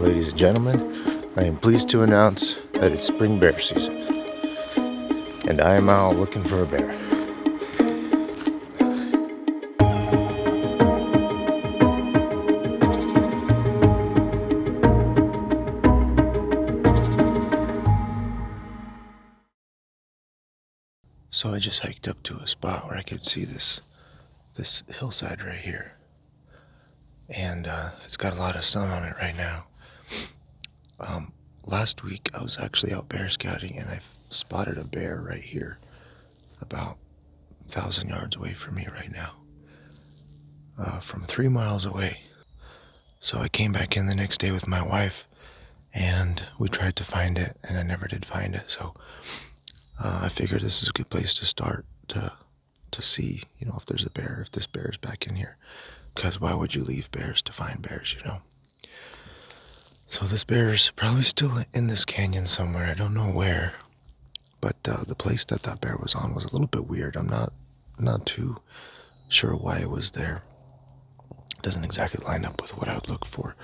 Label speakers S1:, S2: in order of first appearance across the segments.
S1: ladies and gentlemen. I am pleased to announce that it's spring bear season, and I am out looking for a bear. So I just hiked up to a spot where I could see this hillside right here, and it's got a lot of sun on it right now. Last week I was actually out bear scouting, and I spotted a bear right here, about 1,000 yards away from me right now, from 3 miles away. So I came back in the next day with my wife, and we tried to find it, and I never did find it. So I figured this is a good place to start to see, if there's a bear, if this bear is back in here. Because why would you leave bears to find bears, So this bear's probably still in this canyon somewhere. I don't know where. But the place that bear was on was a little bit weird. I'm not too sure why it was there. It doesn't exactly line up with what I would look for.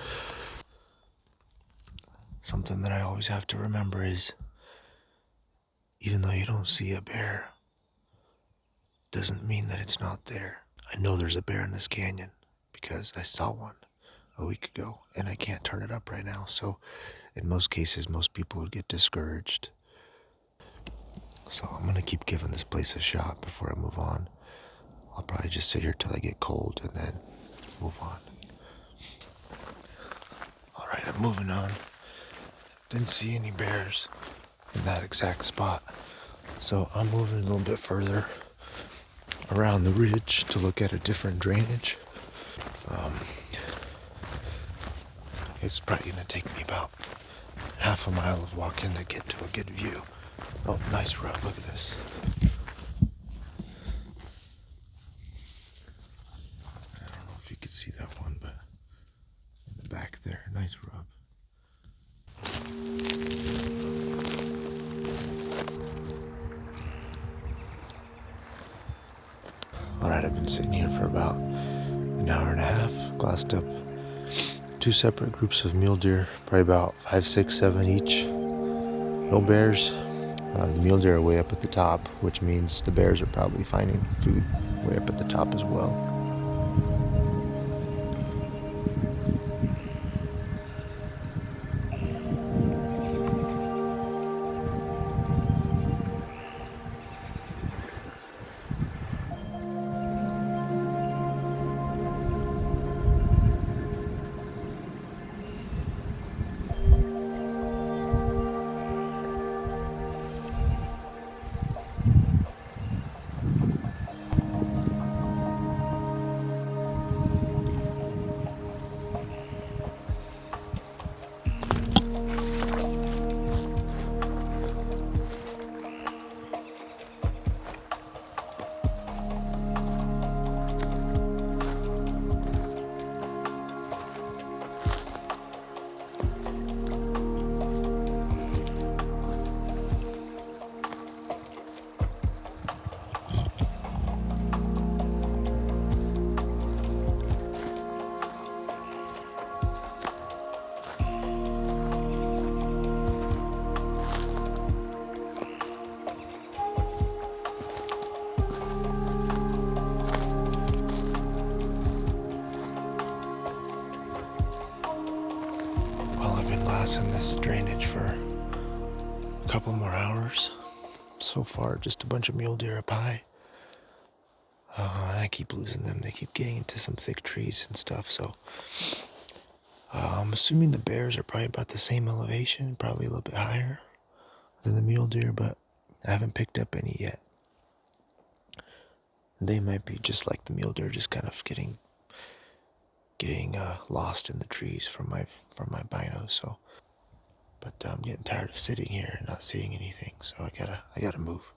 S1: Something that I always have to remember is, even though you don't see a bear, doesn't mean that it's not there. I know there's a bear in this canyon because I saw one a week ago, and I can't turn it up right now. So in most cases, most people would get discouraged. So I'm going to keep giving this place a shot before I move on. I'll probably just sit here till I get cold and then move on. All right, I'm moving on. Didn't see any bears in that exact spot. So I'm moving a little bit further around the ridge to look at a different drainage. It's probably going to take me about half a mile of walking to get to a good view. Oh, nice rub. Look at this. I don't know if you can see that one, but in the back there, nice rub. Alright, I've been sitting here for about an hour and a half, glassed up 2 separate groups of mule deer, probably about 5, 6, 7 each. No bears. The mule deer are way up at the top, which means the bears are probably finding food way up at the top as well. In this drainage for a couple more hours. So far, just a bunch of mule deer up high. And I keep losing them. They keep getting into some thick trees and stuff. So I'm assuming the bears are probably about the same elevation, probably a little bit higher than the mule deer, but I haven't picked up any yet. They might be just like the mule deer, just kind of getting lost in the trees from my binos. So. But I'm getting tired of sitting here and not seeing anything, so I gotta move.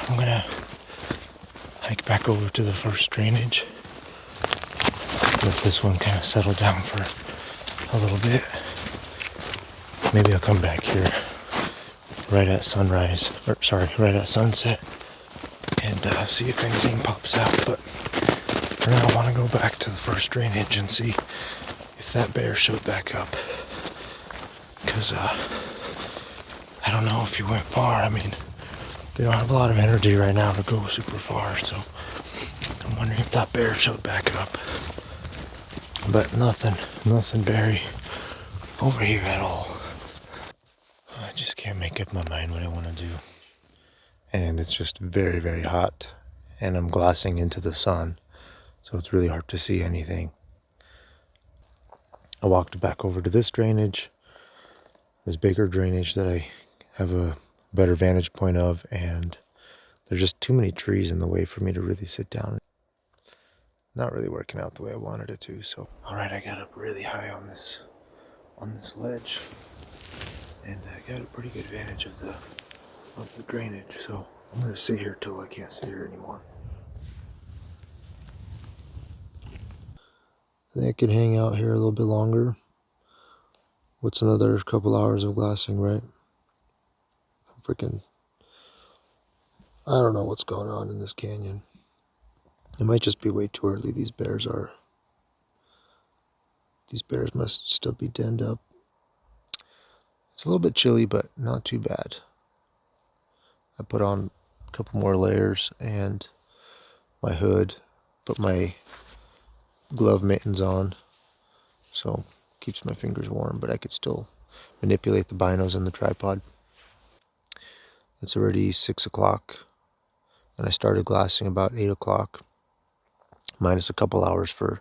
S1: I'm gonna hike back over to the first drainage. Let this one kind of settle down for a little bit. Maybe I'll come back here right at sunrise, right at sunset, and see if anything pops out. But for now, I want to go back to the first drainage and see if that bear showed back up. Because I don't know if he went far. I mean, they don't have a lot of energy right now to go super far, so I'm wondering if that bear showed back up. But nothing berry over here at all. I just can't make up my mind what I want to do. And it's just very, very hot. And I'm glassing into the sun, so it's really hard to see anything. I walked back over to this drainage, this bigger drainage that I have a better vantage point of, and there's just too many trees in the way for me to really sit down. Not really working out the way I wanted it to, so. Alright, I got up really high on this ledge, and I got a pretty good vantage of the drainage, so I'm gonna sit here till I can't sit here anymore. I think I can hang out here a little bit longer. What's another couple hours of glassing, right? I don't know what's going on in this canyon. It might just be way too early. These bears must still be denned up. It's a little bit chilly, but not too bad. I put on a couple more layers and my hood, put my glove mittens on, so keeps my fingers warm, but I could still manipulate the binos and the tripod. It's already 6 o'clock, and I started glassing about 8 o'clock, minus a couple hours for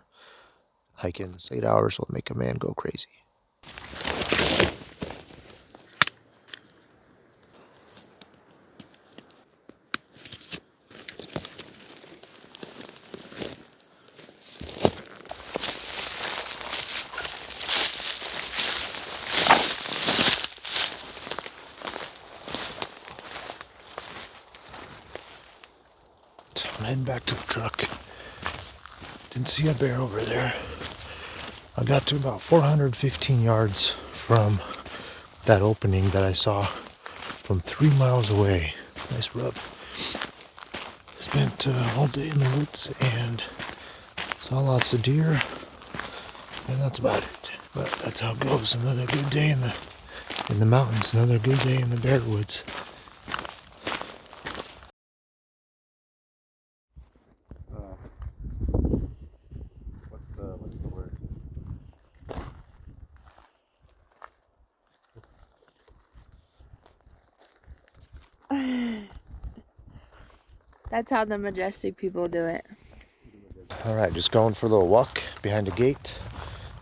S1: hiking. 8 hours will make a man go crazy. So I'm heading back to the truck. Didn't see a bear over there. I got to about 415 yards from that opening that I saw from 3 miles away. Nice rub. Spent all day in the woods and saw lots of deer, and that's about it. But that's how it goes. Another good day in the mountains. Another good day in the bear woods. What's the word?
S2: That's how the majestic people do it.
S1: Alright, just going for a little walk behind the gate.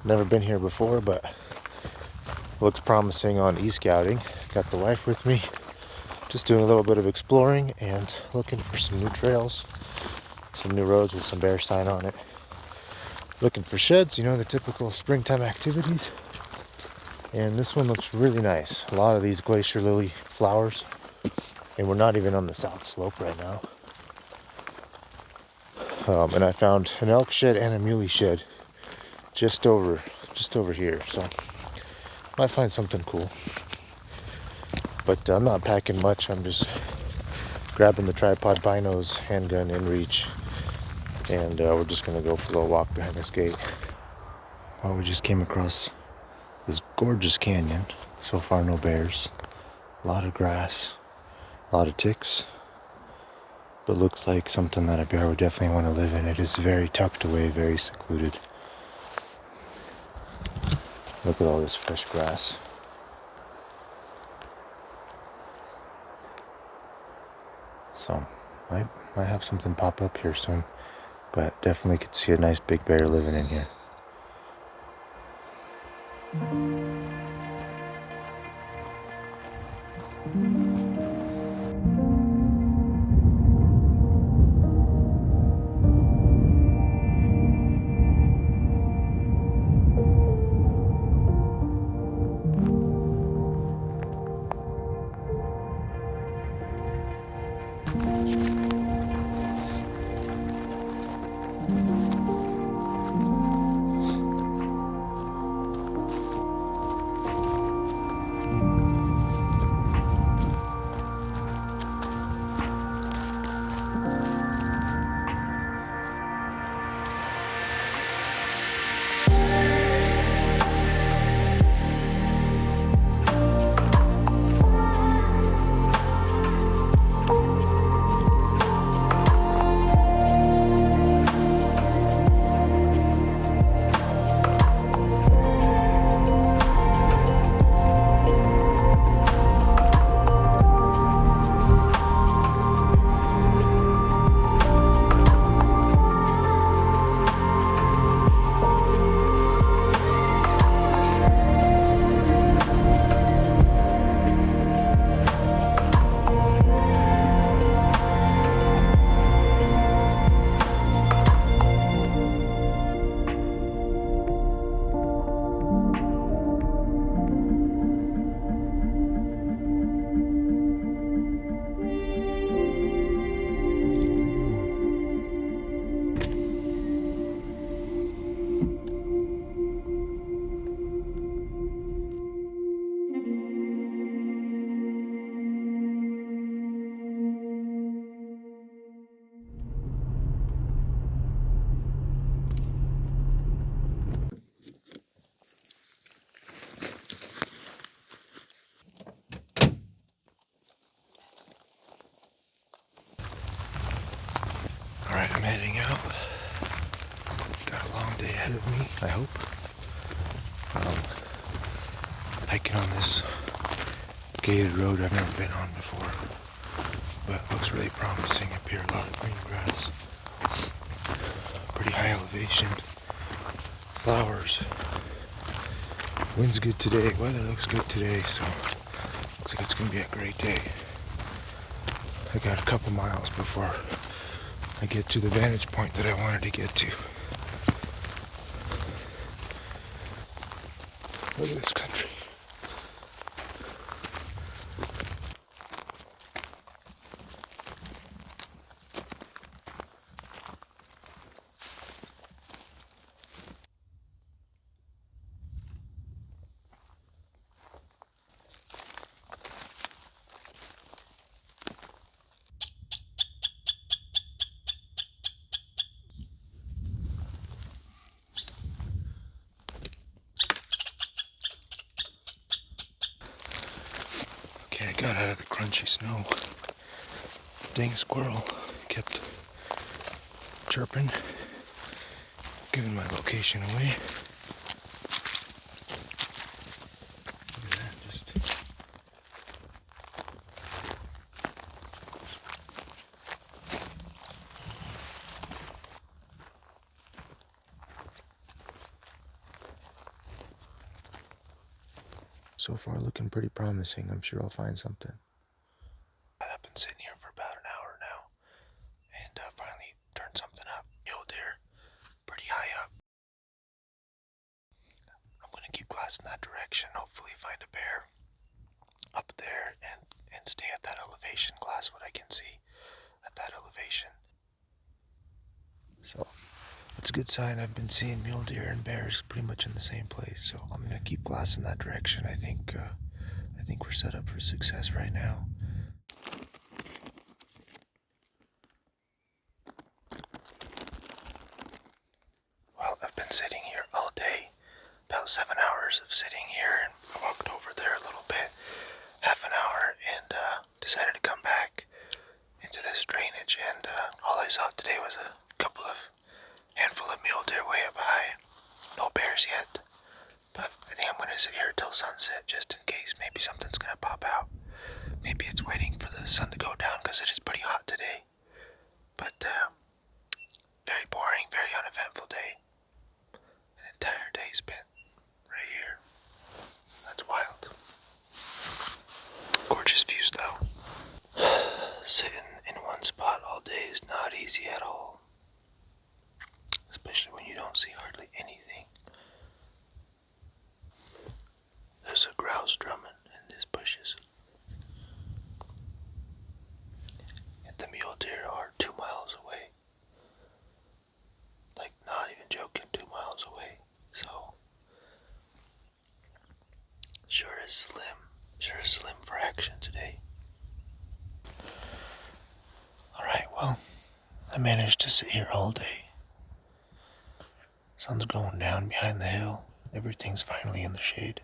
S1: Never been here before, but looks promising on e-scouting. Got the wife with me. Just doing a little bit of exploring and looking for some new trails, some new roads with some bear sign on it. Looking for sheds, the typical springtime activities. And this one looks really nice. A lot of these glacier lily flowers. And we're not even on the south slope right now. And I found an elk shed and a muley shed just over here. So might find something cool. But I'm not packing much. I'm just grabbing the tripod, binos, handgun, in reach. And we're just going to go for a little walk behind this gate. Well, we just came across this gorgeous canyon. So far, no bears. A lot of grass. A lot of ticks. But looks like something that a bear would definitely want to live in. It is very tucked away, very secluded. Look at all this fresh grass. So, might have something pop up here soon. But definitely could see a nice big bear living in here. Alright, I'm heading out. Got a long day ahead of me, I hope. Hiking on this gated road I've never been on before. But it looks really promising up here. A lot of green grass. Pretty high elevation. Flowers. Wind's good today. Weather looks good today, so looks like it's going to be a great day. I got a couple miles before I get to the vantage point that I wanted to get to. Look at this country. Okay, I got out of the crunchy snow. Dang squirrel kept chirping, giving my location away. Look at that, just... So far looking pretty promising. I'm sure I'll find something. I've been sitting here for about an hour now and finally turned something up. Mule deer, pretty high up. I'm going to keep glassing that direction, hopefully find a bear up there and stay at that elevation, glass what I can see at that elevation. So that's a good sign. I've been seeing mule deer and bears pretty much in the same place, so I'm going to keep glassing that direction. I think we're set up for success right now. Well, I've been sitting here all day, about 7 hours of sitting here, and I walked over there a little bit, half an hour, and decided to come back into this drainage, and all I saw today was a handful of mule deer way up high. No bears yet, but I think I'm going to sit here till sunset just in case. Maybe something's going to pop out. Maybe it's waiting for the sun to go down because it is pretty hot today. But very boring, very uneventful day. An entire day spent right here. That's wild. Gorgeous views though. Sitting in one spot all day is not easy at all. Especially when you don't see hardly anything. There's a grouse drumming in these bushes. a slim fraction today. Alright, well, I managed to sit here all day. Sun's going down behind the hill. Everything's finally in the shade.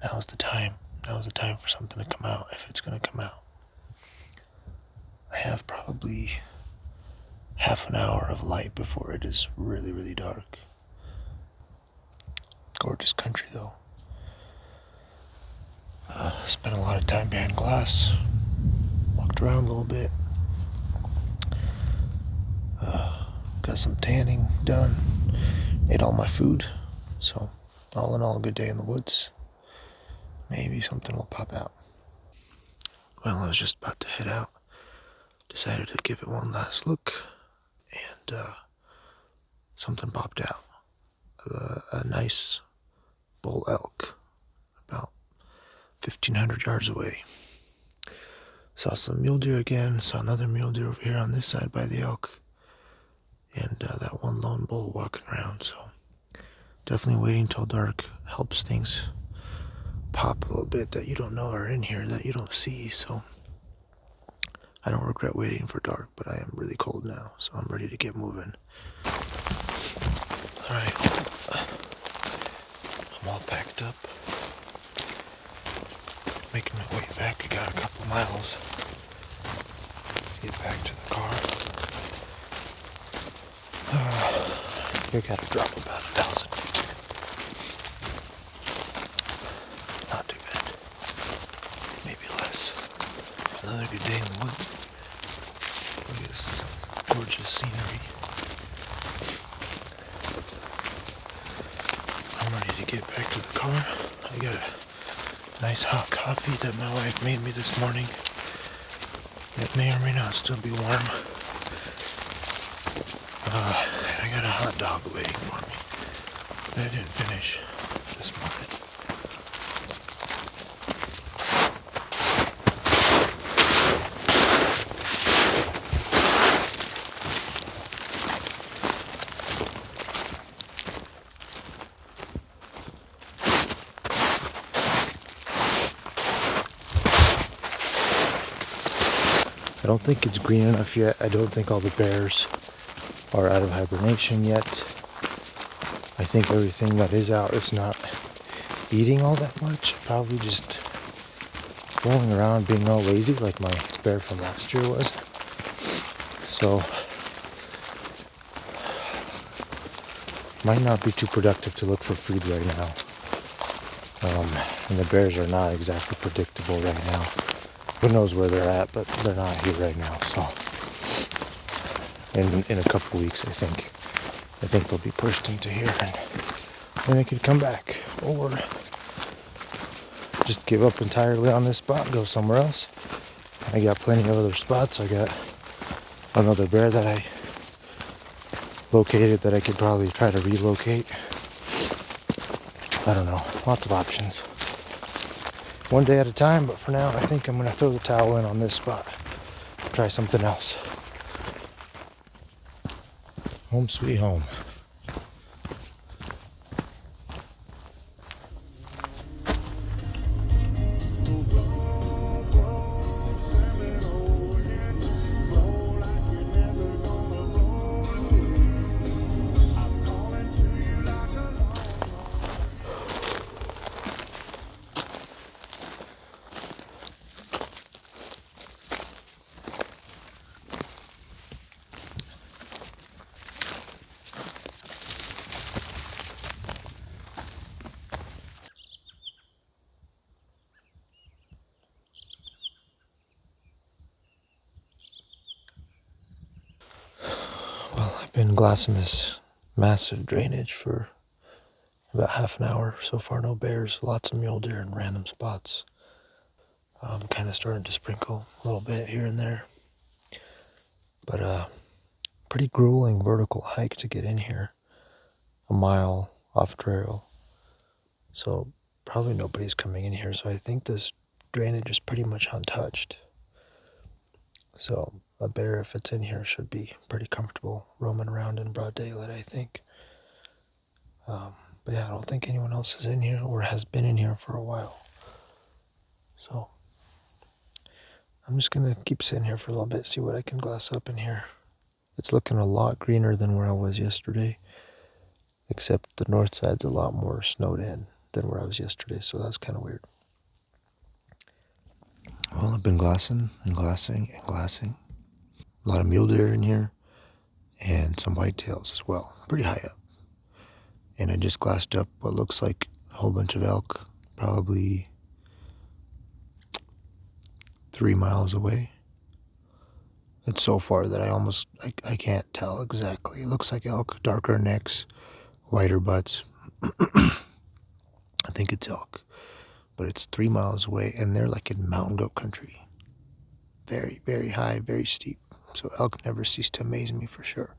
S1: Now's the time. Now's the time for something to come out, if it's going to come out. I have probably half an hour of light before it is really, really dark. Gorgeous country, though. Spent a lot of time behind glass. Walked around a little bit. Got some tanning done. Ate all my food. So, all in all, a good day in the woods. Maybe something will pop out. Well, I was just about to head out. Decided to give it one last look. And something popped out. A nice bull elk. About 1,500 yards away. Saw some mule deer again. Saw another mule deer over here on this side by the elk. And that one lone bull walking around. So definitely waiting till dark helps things pop a little bit that you don't know are in here, that you don't see. So I don't regret waiting for dark, but I am really cold now, so I'm ready to get moving. Alright, I'm all packed up. Making my way back. I got a couple miles to get back to the car. I gotta drop about 1,000 feet. Not too bad. Maybe less. Another good day in the woods. Look at this gorgeous scenery. I'm ready to get back to the car. I got a nice hot coffee that my wife made me this morning. It may or may not still be warm. I got a hot dog waiting for me that I didn't finish this morning. I don't think it's green enough yet. I don't think all the bears are out of hibernation yet. I think everything that is out is not eating all that much. Probably just rolling around being all lazy like my bear from last year was. So might not be too productive to look for food right now. And the bears are not exactly predictable right now. Who knows where they're at, but they're not here right now. So in a couple weeks, I think they'll be pushed into here, and then they could come back, or just give up entirely on this spot and go somewhere else. I got plenty of other spots. I got another bear that I located that I could probably try to relocate. I don't know, lots of options. One day at a time, but for now, I think I'm gonna throw the towel in on this spot. Try something else. Home sweet home. Been glassing this massive drainage for about half an hour. So far, no bears, lots of mule deer in random spots. Kind of starting to sprinkle a little bit here and there. But pretty grueling vertical hike to get in here. A mile off trail. So probably nobody's coming in here. So I think this drainage is pretty much untouched. So a bear, if it's in here, should be pretty comfortable roaming around in broad daylight, I think. But yeah, I don't think anyone else is in here or has been in here for a while. So I'm just gonna keep sitting here for a little bit, see what I can glass up in here. It's looking a lot greener than where I was yesterday, except the north side's a lot more snowed in than where I was yesterday, so that's kind of weird. Well, I've been glassing and glassing and glassing. A lot of mule deer in here and some whitetails as well, pretty high up. And I just glassed up what looks like a whole bunch of elk, probably 3 miles away. It's so far that I can't tell exactly. It looks like elk, darker necks, whiter butts. I think it's elk, but it's 3 miles away, and they're like in mountain goat country. Very, very high, very steep. So elk never cease to amaze me for sure.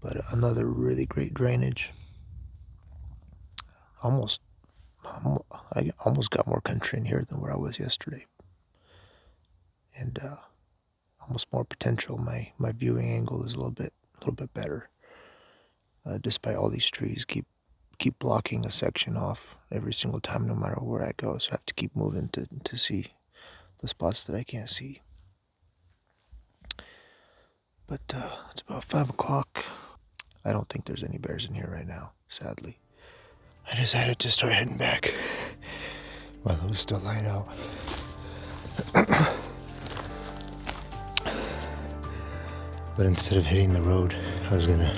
S1: But another really great drainage. I almost got more country in here than where I was yesterday. And almost more potential. My viewing angle is a little bit better. Despite all these trees keep blocking a section off every single time, no matter where I go. So I have to keep moving to see the spots that I can't see. But it's about 5 o'clock. I don't think there's any bears in here right now, sadly. I decided to start heading back while it was still light out. But instead of hitting the road, I was gonna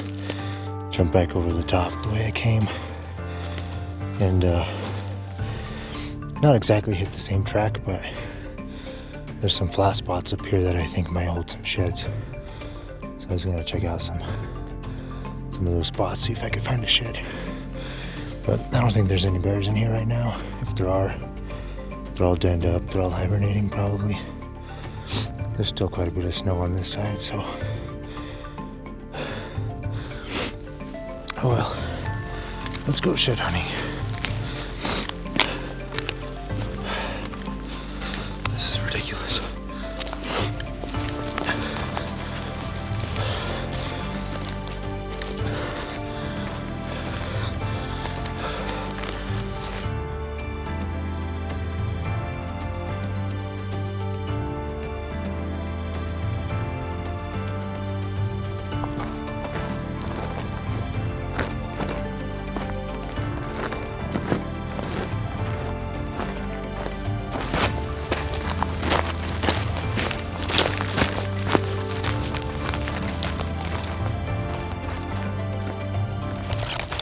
S1: jump back over the top the way I came. And not exactly hit the same track, but there's some flat spots up here that I think might hold some sheds. So I was gonna check out some of those spots, see if I could find a shed. But I don't think there's any bears in here right now. If there are, they're all denned up. They're all hibernating probably. There's still quite a bit of snow on this side, so. Oh well. Let's go shed hunting. This is ridiculous.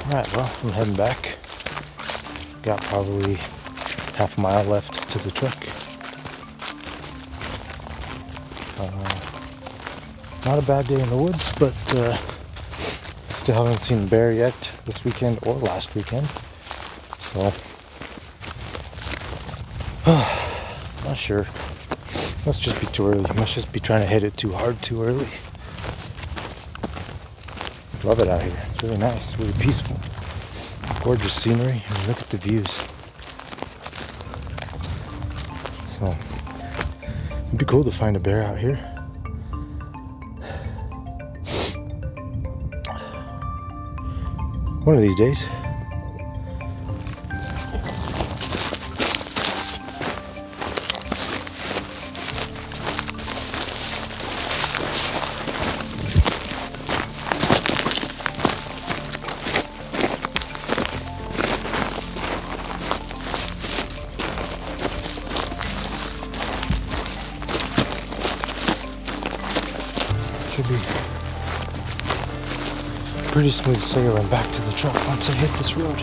S1: Alright, well, I'm heading back. Got probably half a mile left to the truck. Not a bad day in the woods, but still haven't seen a bear yet this weekend or last weekend. So, not sure. Must just be too early. Must just be trying to hit it too hard too early. Love it out here. It's really nice, really peaceful. Gorgeous scenery, and look at the views. So, it'd be cool to find a bear out here. One of these days. Should be pretty smooth sailing back to the truck once I hit this road.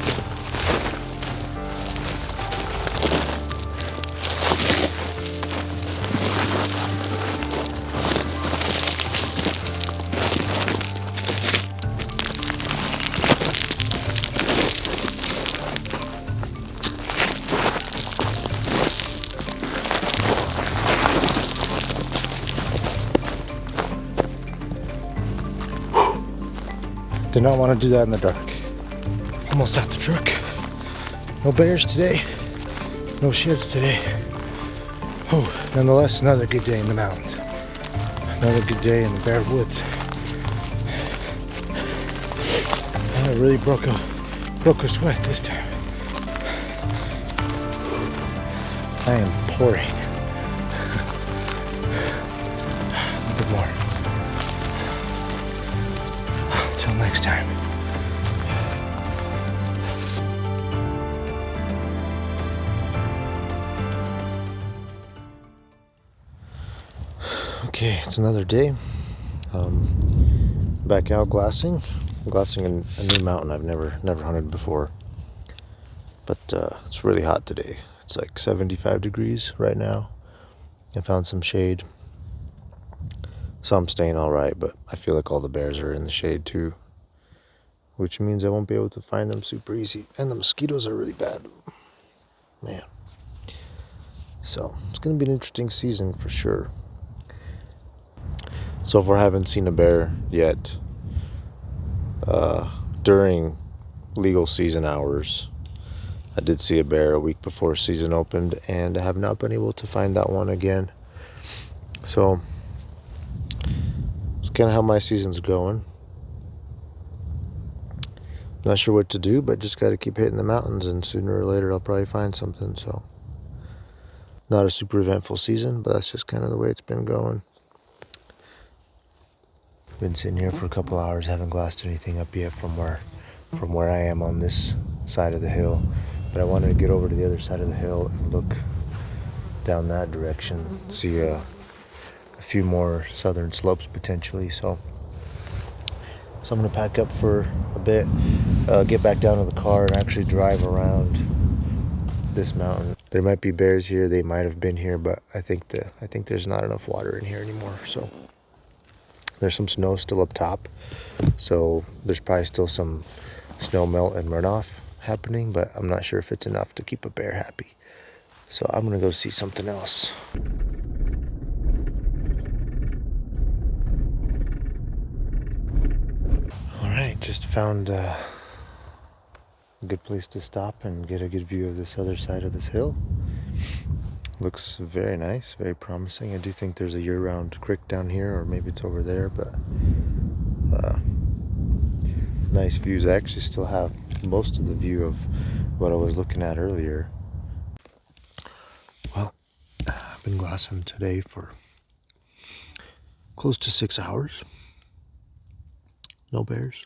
S1: Did not want to do that in the dark. Almost at the truck. No bears today. No sheds today. Oh, nonetheless, another good day in the mountains. Another good day in the bare woods. I really broke a sweat this time. I am pouring. A little bit more. Until next time. Okay, it's another day. Back out glassing. I'm glassing in a new mountain I've never hunted before. But it's really hot today. It's like 75 degrees right now. I found some shade. So I'm staying all right, but I feel like all the bears are in the shade too, which means I won't be able to find them super easy. And the mosquitoes are really bad. Man. So it's going to be an interesting season for sure. So far, I haven't seen a bear yet during legal season hours. I did see a bear a week before season opened, and I have not been able to find that one again. So it's kind of how my season's going. Not sure what to do, but just got to keep hitting the mountains, and sooner or later I'll probably find something. So not a super eventful season, but that's just kind of the way it's been going. Been sitting here for a couple hours, haven't glassed anything up yet from where I am on this side of the hill, but I wanted to get over to the other side of the hill and look down that direction, see a few more southern slopes potentially. So I'm going to pack up for a bit, get back down to the car and actually drive around this mountain. There might be bears here, they might have been here, but I think there's not enough water in here anymore. So there's some snow still up top, so there's probably still some snow melt and runoff happening, but I'm not sure if it's enough to keep a bear happy. So I'm gonna go see something else. All right, just found a good place to stop and get a good view of this other side of this hill. Looks very nice, very promising. I do think there's a year-round creek down here, or maybe it's over there, but nice views. I actually still have most of the view of what I was looking at earlier. Well, I've been glassing today for close to 6 hours. No bears,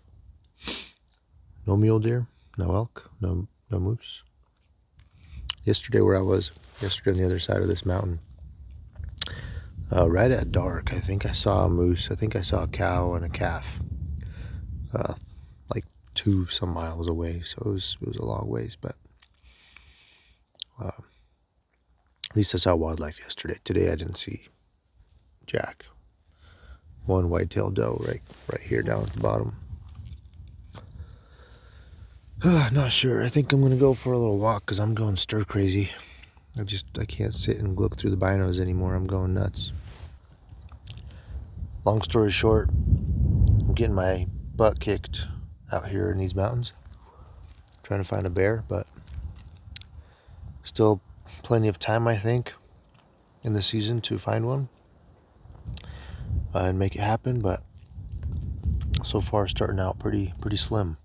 S1: no mule deer, no elk, no moose. Yesterday where I was, yesterday on the other side of this mountain, right at dark, I think I saw a moose. I think I saw a cow and a calf, like 2 some miles away. So it was a long ways, but at least I saw wildlife yesterday. Today I didn't see jack. One white-tailed doe right here down at the bottom. Not sure. I think I'm gonna go for a little walk because I'm going stir crazy. I can't sit and look through the binos anymore. I'm going nuts. Long story short, I'm getting my butt kicked out here in these mountains, trying to find a bear, but still plenty of time, I think, in the season to find one and make it happen. But so far, starting out pretty slim.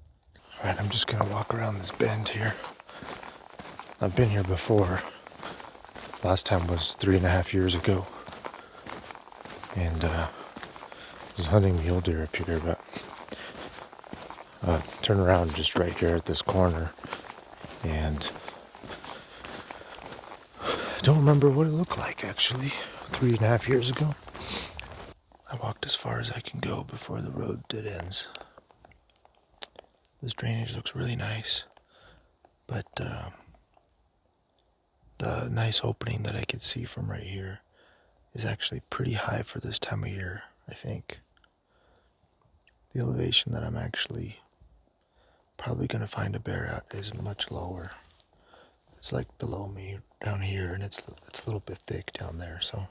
S1: All right, I'm just gonna walk around this bend here. I've been here before. Last time was 3.5 years ago, and I was hunting mule deer up here, but turn around just right here at this corner, and I don't remember what it looked like actually 3.5 years ago. I walked as far as I can go before the road dead ends. This drainage looks really nice, but the nice opening that I could see from right here is actually pretty high for this time of year, I think. The elevation that I'm actually probably going to find a bear at is much lower. It's like below me down here, and it's a little bit thick down there, so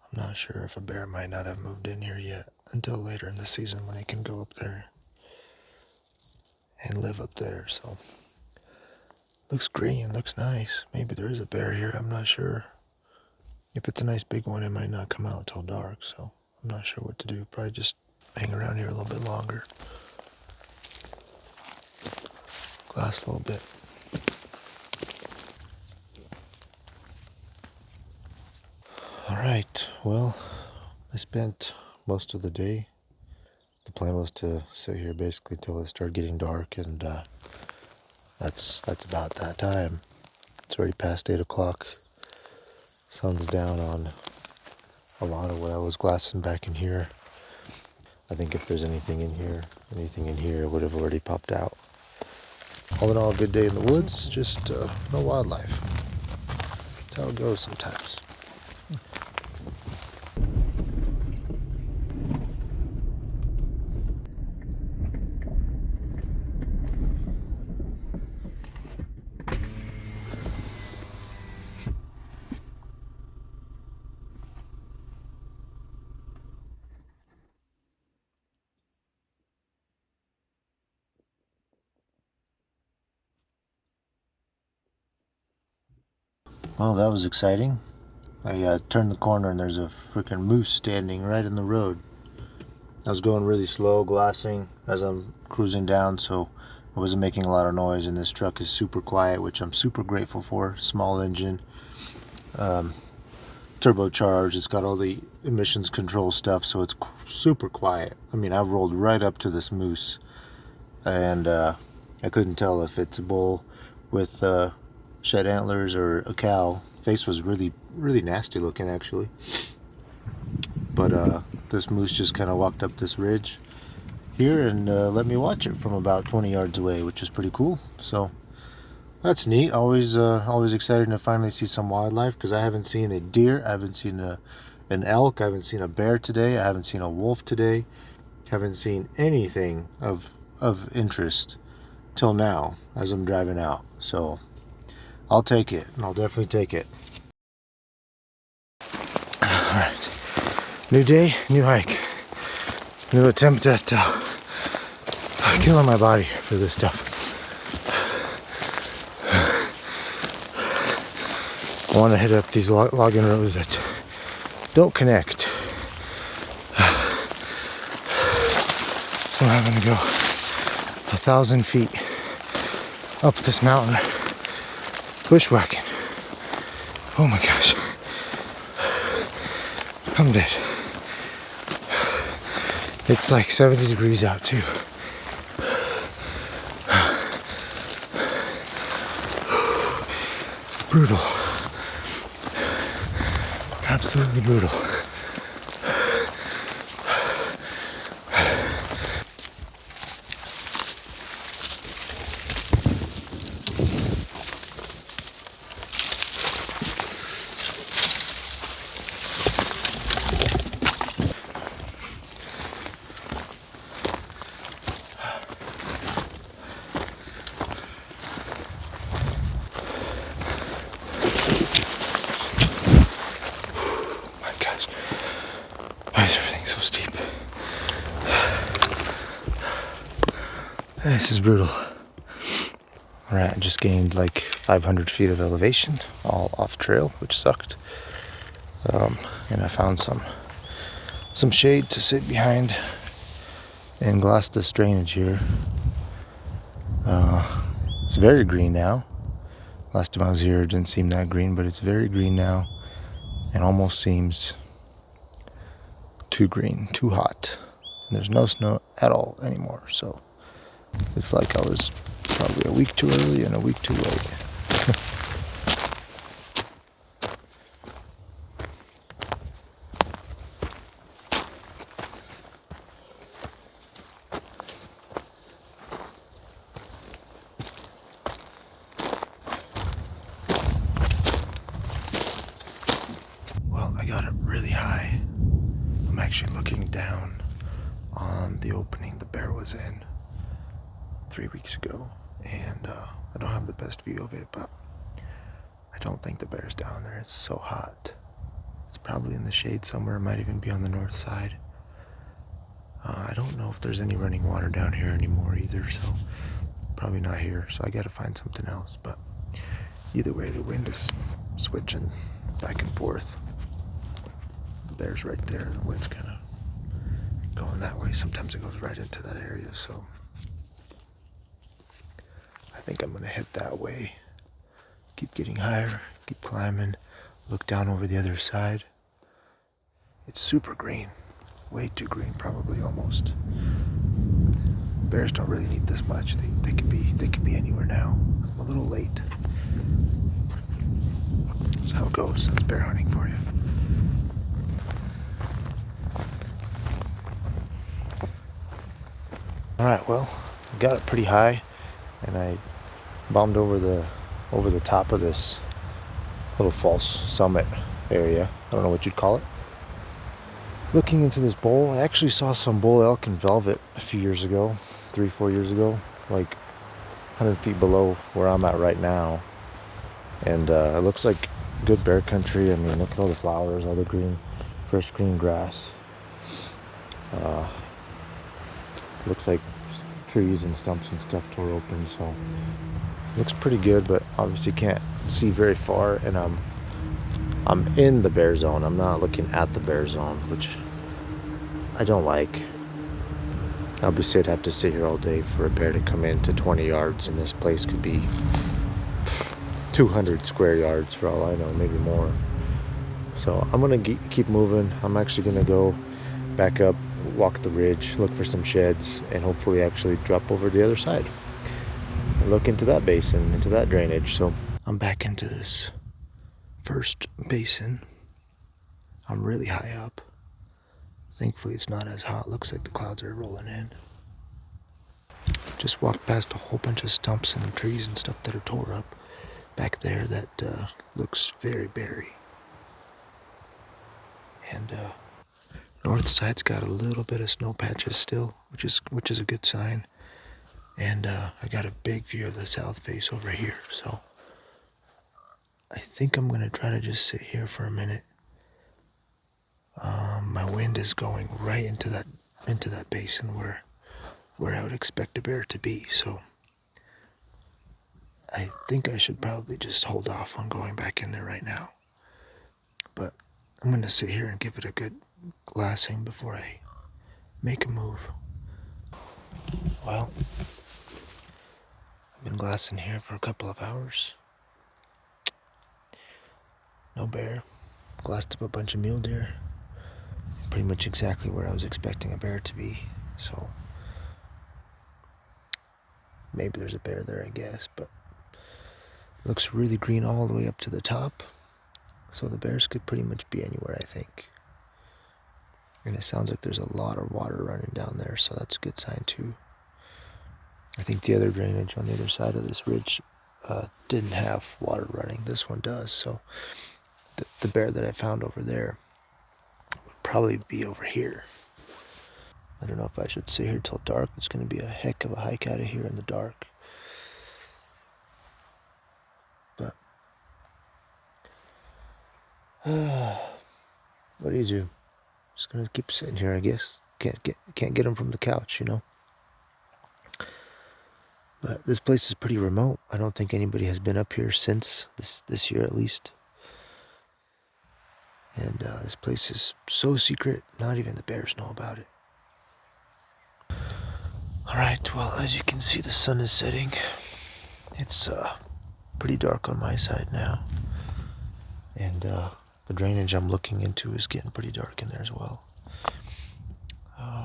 S1: I'm not sure if a bear might not have moved in here yet until later in the season when he can go up there and live up there. So looks green, looks nice. Maybe there is a bear here, I'm not sure. If it's a nice big one, it might not come out till dark, so I'm not sure what to do. Probably just hang around here a little bit longer. last little bit. Alright, well, I spent most of the day. The plan was to sit here basically till it started getting dark, and that's about that time. It's already past 8 o'clock. Sun's down on a lot of what I was glassing back in here. I think if there's anything in here would have already popped out. All in all, a good day in the woods, just no wildlife. That's how it goes sometimes. Well, that was exciting. I turned the corner and there's a freaking moose standing right in the road. I was going really slow, glassing as I'm cruising down, so I wasn't making a lot of noise, and this truck is super quiet, which I'm super grateful for. Small engine, turbocharged, it's got all the emissions control stuff, so it's super quiet. I mean, I rolled right up to this moose, and I couldn't tell if it's a bull with shed antlers or a cow. Face was really nasty looking, actually. But this moose just kind of walked up this ridge here and let me watch it from about 20 yards away, which is pretty cool. So that's neat. Always excited to finally see some wildlife, because I haven't seen a deer, I haven't seen an elk, I haven't seen a bear today, I haven't seen a wolf today, haven't seen anything of interest till now as I'm driving out. So I'll take it, and I'll definitely take it. Alright, new day, new hike, new attempt at killing my body for this stuff. I want to hit up these logging roads that don't connect. So I'm having to go 1,000 feet up this mountain bushwhacking. Oh my gosh. I'm dead. It's like 70 degrees out too. Brutal. Absolutely brutal. Why is everything so steep? This is brutal. Alright, I just gained like 500 feet of elevation, all off trail, which sucked. And I found some shade to sit behind and glass this drainage here. It's very green now. Last time I was here, it didn't seem that green, but it's very green now, and almost seems too green, too hot. And there's no snow at all anymore, so it's like I was probably a week too early and a week too late. Well, I got it really high. I'm actually looking down on the opening the bear was in 3 weeks ago, and I don't have the best view of it, but I don't think the bear's down there. It's so hot. It's probably in the shade somewhere. It might even be on the north side. I don't know if there's any running water down here anymore either, so probably not here. So I gotta find something else, but either way, the wind is switching back and forth. The bear's right there. The wind's kind of going that way. Sometimes it goes right into that area, so I think I'm gonna head that way. Keep getting higher, keep climbing, look down over the other side. It's super green, way too green probably almost. Bears don't really need this much. They could be anywhere now. I'm a little late. That's how it goes. That's bear hunting for you. Alright, well, I got it pretty high and I bombed over the top of this little false summit area. I don't know what you'd call it. Looking into this bowl, I actually saw some bull elk in velvet a few years ago, 3-4 years ago, like 100 feet below where I'm at right now. And it looks like good bear country. I mean, look at all the flowers, all the green, fresh green grass. Looks like trees and stumps and stuff tore open, so looks pretty good, but obviously can't see very far. And I'm in the bear zone. I'm not looking at the bear zone, which I don't like. Obviously, I'd have to sit here all day for a bear to come into 20 yards, and this place could be 200 square yards for all I know, maybe more. So I'm gonna keep moving. I'm actually gonna go back up, walk the ridge, look for some sheds, and hopefully actually drop over the other side and look into that basin, into that drainage. So I'm back into this first basin. I'm really high up. Thankfully it's not as hot. Looks like the clouds are rolling in. Just walked past a whole bunch of stumps and trees and stuff that are tore up back there that looks very berry. And north side's got a little bit of snow patches still, which is a good sign. And I got a big view of the south face over here. So I think I'm gonna try to just sit here for a minute. My wind is going right into that basin where I would expect a bear to be. So I think I should probably just hold off on going back in there right now. But I'm gonna sit here and give it a good glassing before I make a move. Well, I've been glassing here for a couple of hours. No bear. Glassed up a bunch of mule deer. Pretty much exactly where I was expecting a bear to be. So maybe there's a bear there, I guess, but it looks really green all the way up to the top. So the bears could pretty much be anywhere, I think. And it sounds like there's a lot of water running down there, so that's a good sign too. I think the other drainage on the other side of this ridge didn't have water running. This one does, so the bear that I found over there would probably be over here. I don't know if I should sit here till dark. It's going to be a heck of a hike out of here in the dark. But what do you do? Just gonna keep sitting here, I guess. Can't get them from the couch, you know. But this place is pretty remote. I don't think anybody has been up here since this year, at least. And this place is so secret, not even the bears know about it. Alright, well, as you can see, the sun is setting. It's pretty dark on my side now. And the drainage I'm looking into is getting pretty dark in there as well.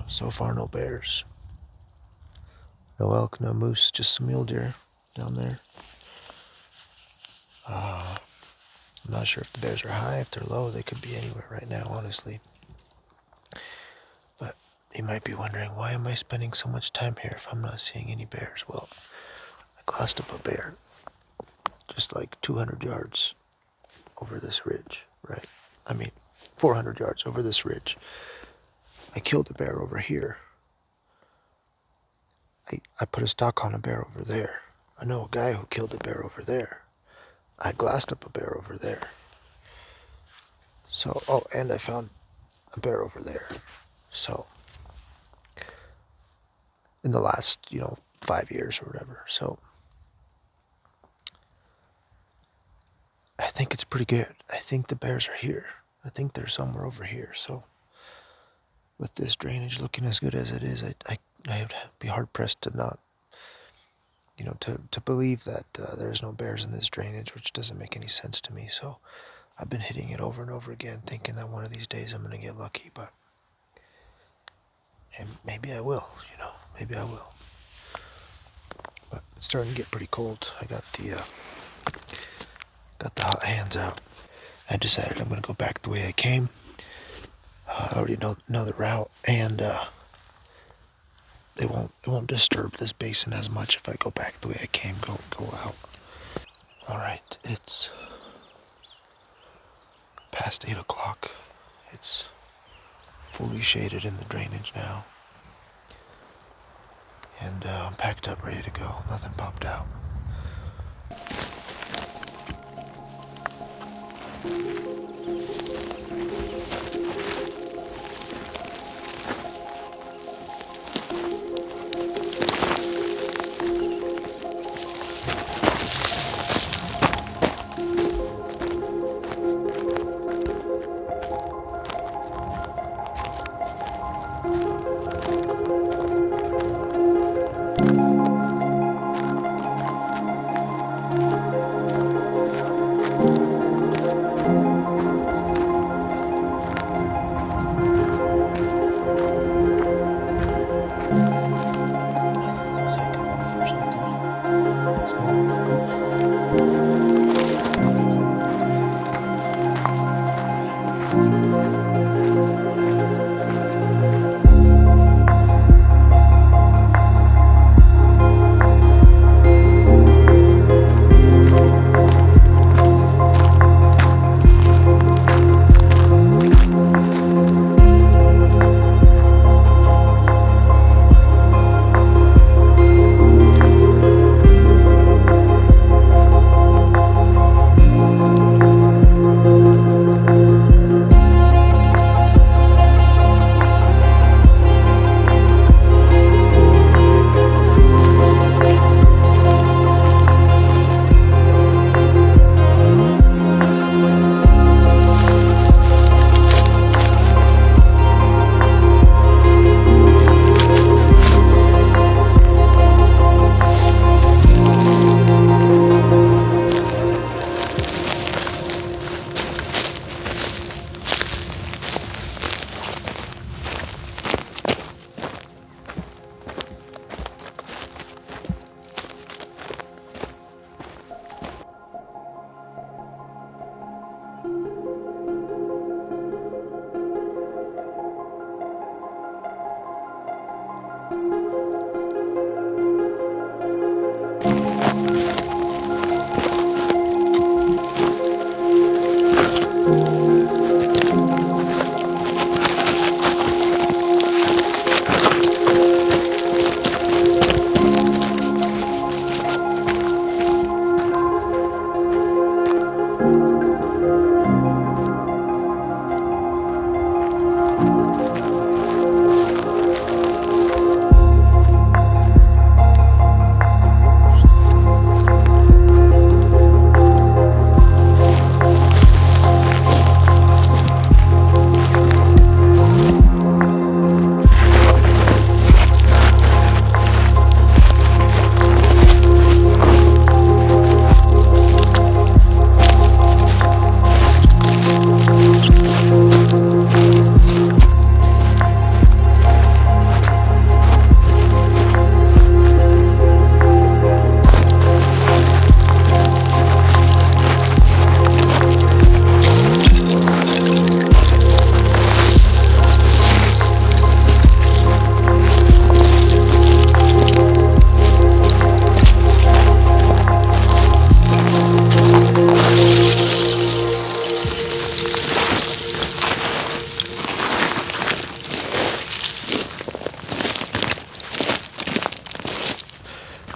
S1: So far, no bears. No elk, no moose, just some mule deer down there. I'm not sure if the bears are high, if they're low. They could be anywhere right now, honestly. But you might be wondering, why am I spending so much time here if I'm not seeing any bears? Well, I glassed up a bear just like 200 yards over this ridge, right? I mean, 400 yards over this ridge. I killed a bear over here. I put a stock on a bear over there. I know a guy who killed a bear over there. I glassed up a bear over there. So, oh, and I found a bear over there. So, in the last, 5 years or whatever. So, I think it's pretty good. I think the bears are here. I think they're somewhere over here. So, with this drainage looking as good as it is, I would be hard pressed to not to believe that there's no bears in this drainage, which doesn't make any sense to me. So I've been hitting it over and over again, thinking that one of these days I'm going to get lucky, but and maybe I will, maybe I will. But it's starting to get pretty cold. I got the hot hands out. I decided I'm going to go back the way I came. I already know the route, and it won't disturb this basin as much if I go back the way I came. Go out. All right, it's past 8 o'clock. It's fully shaded in the drainage now, and I'm packed up, ready to go. Nothing popped out.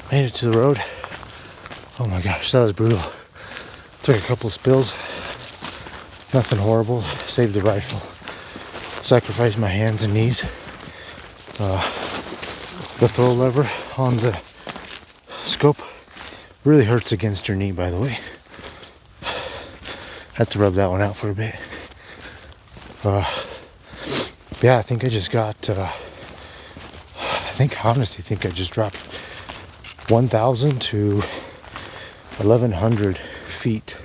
S1: Made it to the road. Oh my gosh, that was brutal. Took a couple spills. Nothing horrible. Saved the rifle. Sacrificed my hands and knees. The throw lever on the scope really hurts against your knee, by the way. Had to rub that one out for a bit. Yeah, I think I just got, I honestly think I just dropped 1,000 to 1,100 feet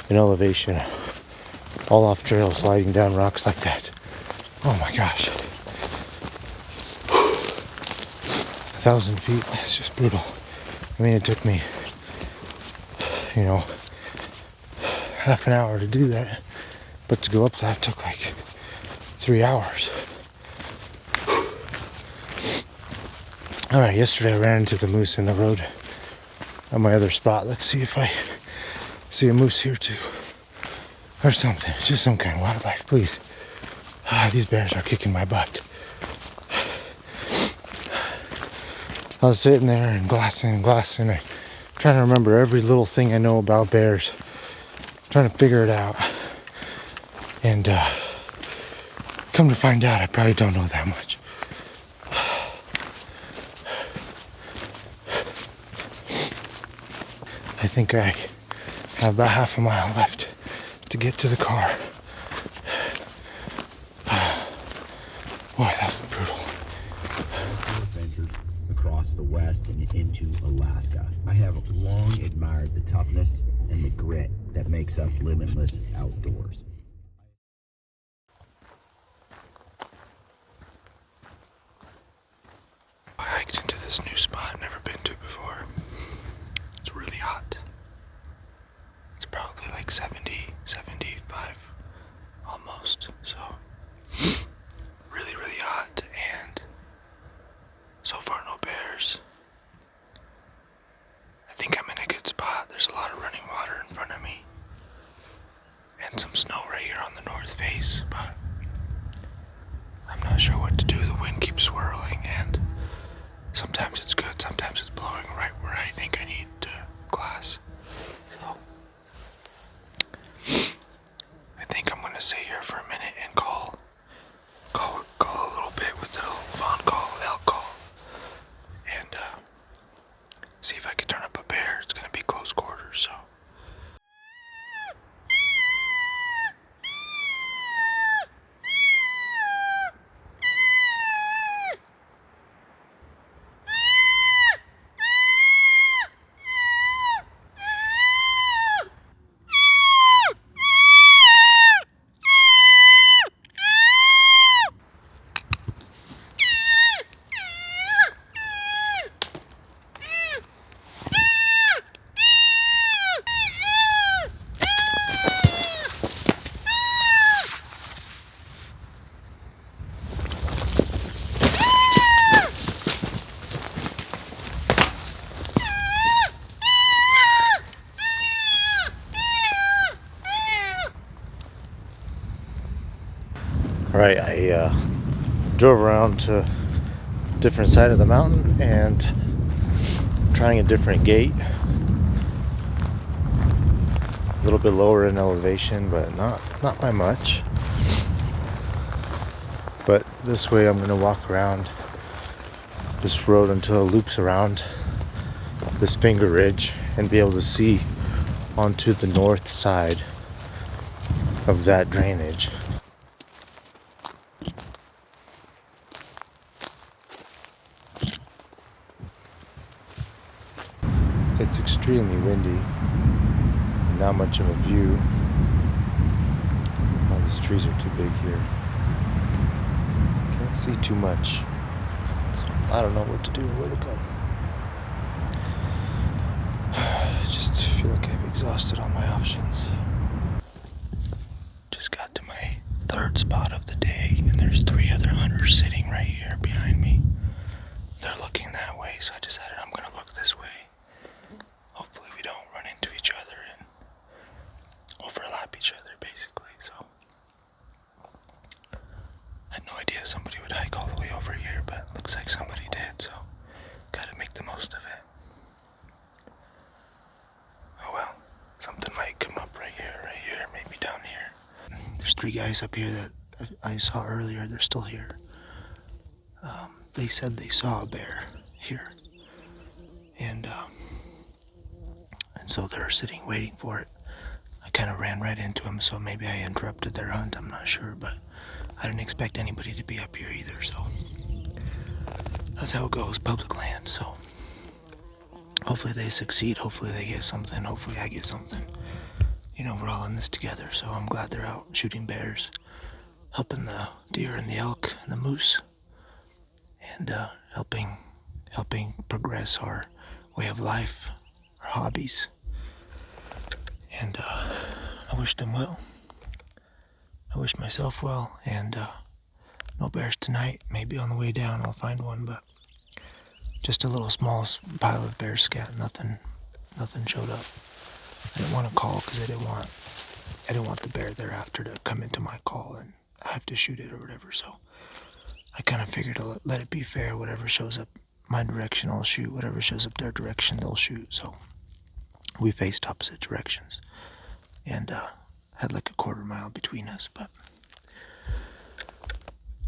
S1: in elevation, all off trail, sliding down rocks like that. Oh my gosh. 1,000 feet, that's just brutal. I mean, it took me, half an hour to do that, but to go up that took like 3 hours. All right, yesterday I ran into the moose in the road on my other spot. Let's see if I see a moose here too, or something. Just some kind of wildlife, please. These bears are kicking my butt. I was sitting there and glassing, trying to remember every little thing I know about bears, trying to figure it out, and come to find out, I probably don't know that much. I think I have about half a mile left to get to the car. Boy, that was brutal.
S3: Adventures across the West and into Alaska. I have long admired the toughness and the grit that makes up limitless outdoors.
S1: I hiked into this new spot I've never been to before. It's really hot. It's probably like 70, 75 almost. So really, really hot, and so far no bears. I think I'm in a good spot. There's a lot of running water in front of me and some snow right here on the north face, but I'm not sure what to do. The wind keeps swirling, and sometimes it's good, sometimes it's blowing right where I think I need to glass. So I think I'm gonna sit here for a minute and call a little bit with the little fawn call, elk call, and see if I can turn up a bear. It's gonna be close quarters, so. Right, I drove around to a different side of the mountain and trying a different gate. A little bit lower in elevation, but not by much. But this way I'm going to walk around this road until it loops around this finger ridge and be able to see onto the north side of that drainage. It's extremely windy and not much of a view. Oh, these trees are too big here. Can't see too much. So I don't know what to do or where to go. I just feel like I've exhausted all my options. Just got to my third spot of the day, and there's 3 other hunters sitting right here behind me. They're looking that way, so I decided I'm gonna look this way. Hopefully we don't run into each other and overlap each other, basically. So I had no idea somebody would hike all the way over here, but looks like somebody did, so gotta make the most of it. Oh well, something might come up right here, maybe down here. There's 3 guys up here that I saw earlier. They're still here. They said they saw a bear here, and so they're sitting waiting for it. I kind of ran right into them, so maybe I interrupted their hunt. I'm not sure, but I didn't expect anybody to be up here either, so that's how it goes, public land. So hopefully they succeed. Hopefully they get something. Hopefully I get something. You know, we're all in this together, so I'm glad they're out shooting bears, helping the deer and the elk and the moose, and helping progress our way of life, our hobbies. And I wish them well. I wish myself well, and no bears tonight. Maybe on the way down I'll find one, but just a little small pile of bear scat. Nothing showed up. I didn't want to call because I didn't want the bear thereafter to come into my call and I have to shoot it or whatever. So I kind of figured to let it be fair. Whatever shows up my direction, I'll shoot. Whatever shows up their direction, they'll shoot. So we faced opposite directions and had like a quarter mile between us. But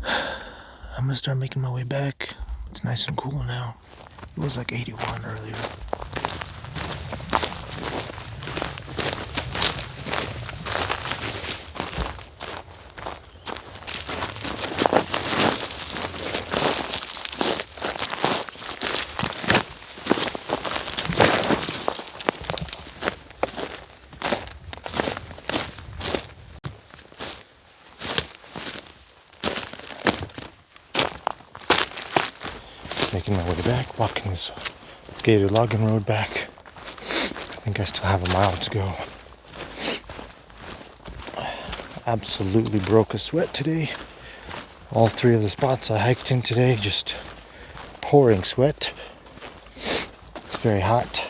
S1: I'm gonna start making my way back. It's nice and cool now. It was like 81 earlier. Making my way back, walking this gated logging road back. I think I still have a mile to go. Absolutely broke a sweat today. All 3 of the spots I hiked in today, just pouring sweat. It's very hot.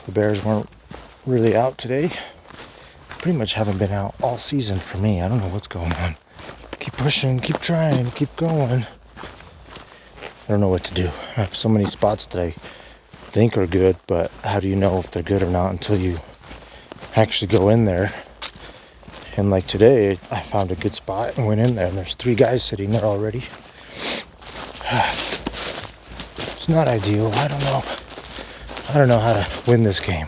S1: The bears weren't really out today. Pretty much haven't been out all season for me. I don't know what's going on. Keep pushing, keep trying, keep going. I don't know what to do. I have so many spots that I think are good, but how do you know if they're good or not until you actually go in there? And like today, I found a good spot and went in there, and there's 3 guys sitting there already. It's not ideal. I don't know how to win this game.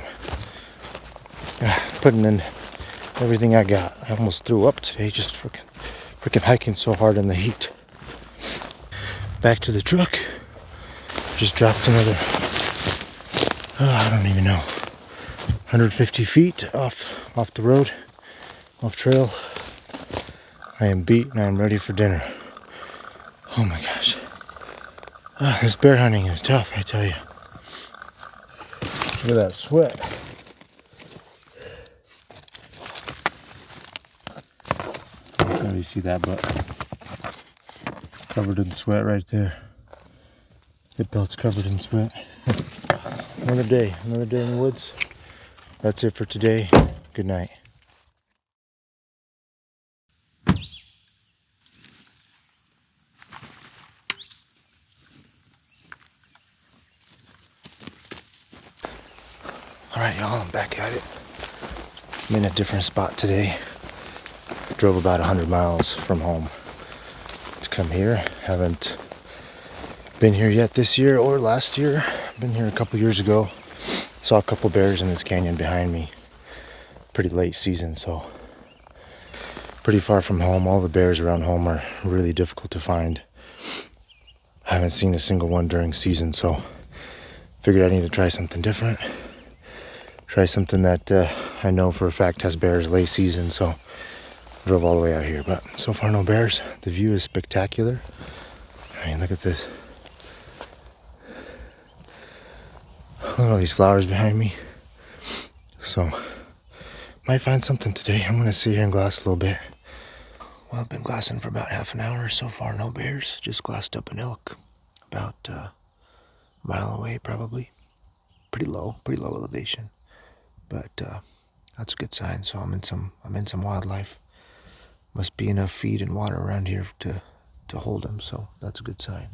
S1: Putting in everything I got. I almost threw up today, just freaking hiking so hard in the heat. Back to the truck. Just dropped another, I don't even know, 150 feet off the road, off trail. I am beat and I am ready for dinner. Oh my gosh. This bear hunting is tough, I tell you. Look at that sweat. I can't really see that, but covered in sweat right there. Hip belt's covered in sweat. Another day in the woods. That's it for today. Good night. Alright y'all, I'm back at it. I'm in a different spot today. Drove about 100 miles from home to come here. Haven't been here yet this year or last year. Been here a couple years ago. Saw a couple bears in this canyon behind me. Pretty late season, so pretty far from home. All the bears around home are really difficult to find. I haven't seen a single one during season, so figured I need to try something different. Try something that I know for a fact has bears late season, so drove all the way out here. But so far no bears. The view is spectacular. I mean, look at this. Look at all these flowers behind me. So, might find something today. I'm gonna sit here and glass a little bit. Well, I've been glassing for about half an hour. So far, no bears. Just glassed up an elk. About a mile away, probably. Pretty low elevation. But that's a good sign. So I'm in some wildlife. Must be enough feed and water around here to hold them. So that's a good sign.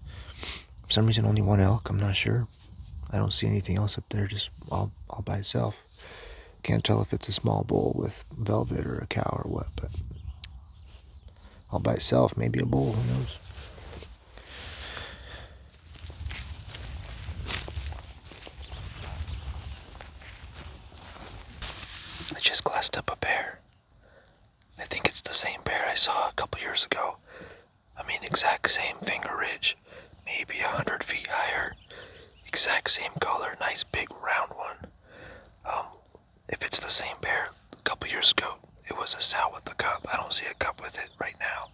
S1: For some reason, only one elk. I'm not sure. I don't see anything else up there, just all by itself. Can't tell if it's a small bull with velvet or a cow or what, but all by itself, maybe a bull, who knows. I just glassed up a bear. I think it's the same bear I saw a couple years ago. I mean, exact same finger ridge, maybe 100 feet higher. exact same color, nice big round one. If it's the same bear, a couple years ago, it was a sow with a cub. I don't see a cub with it right now.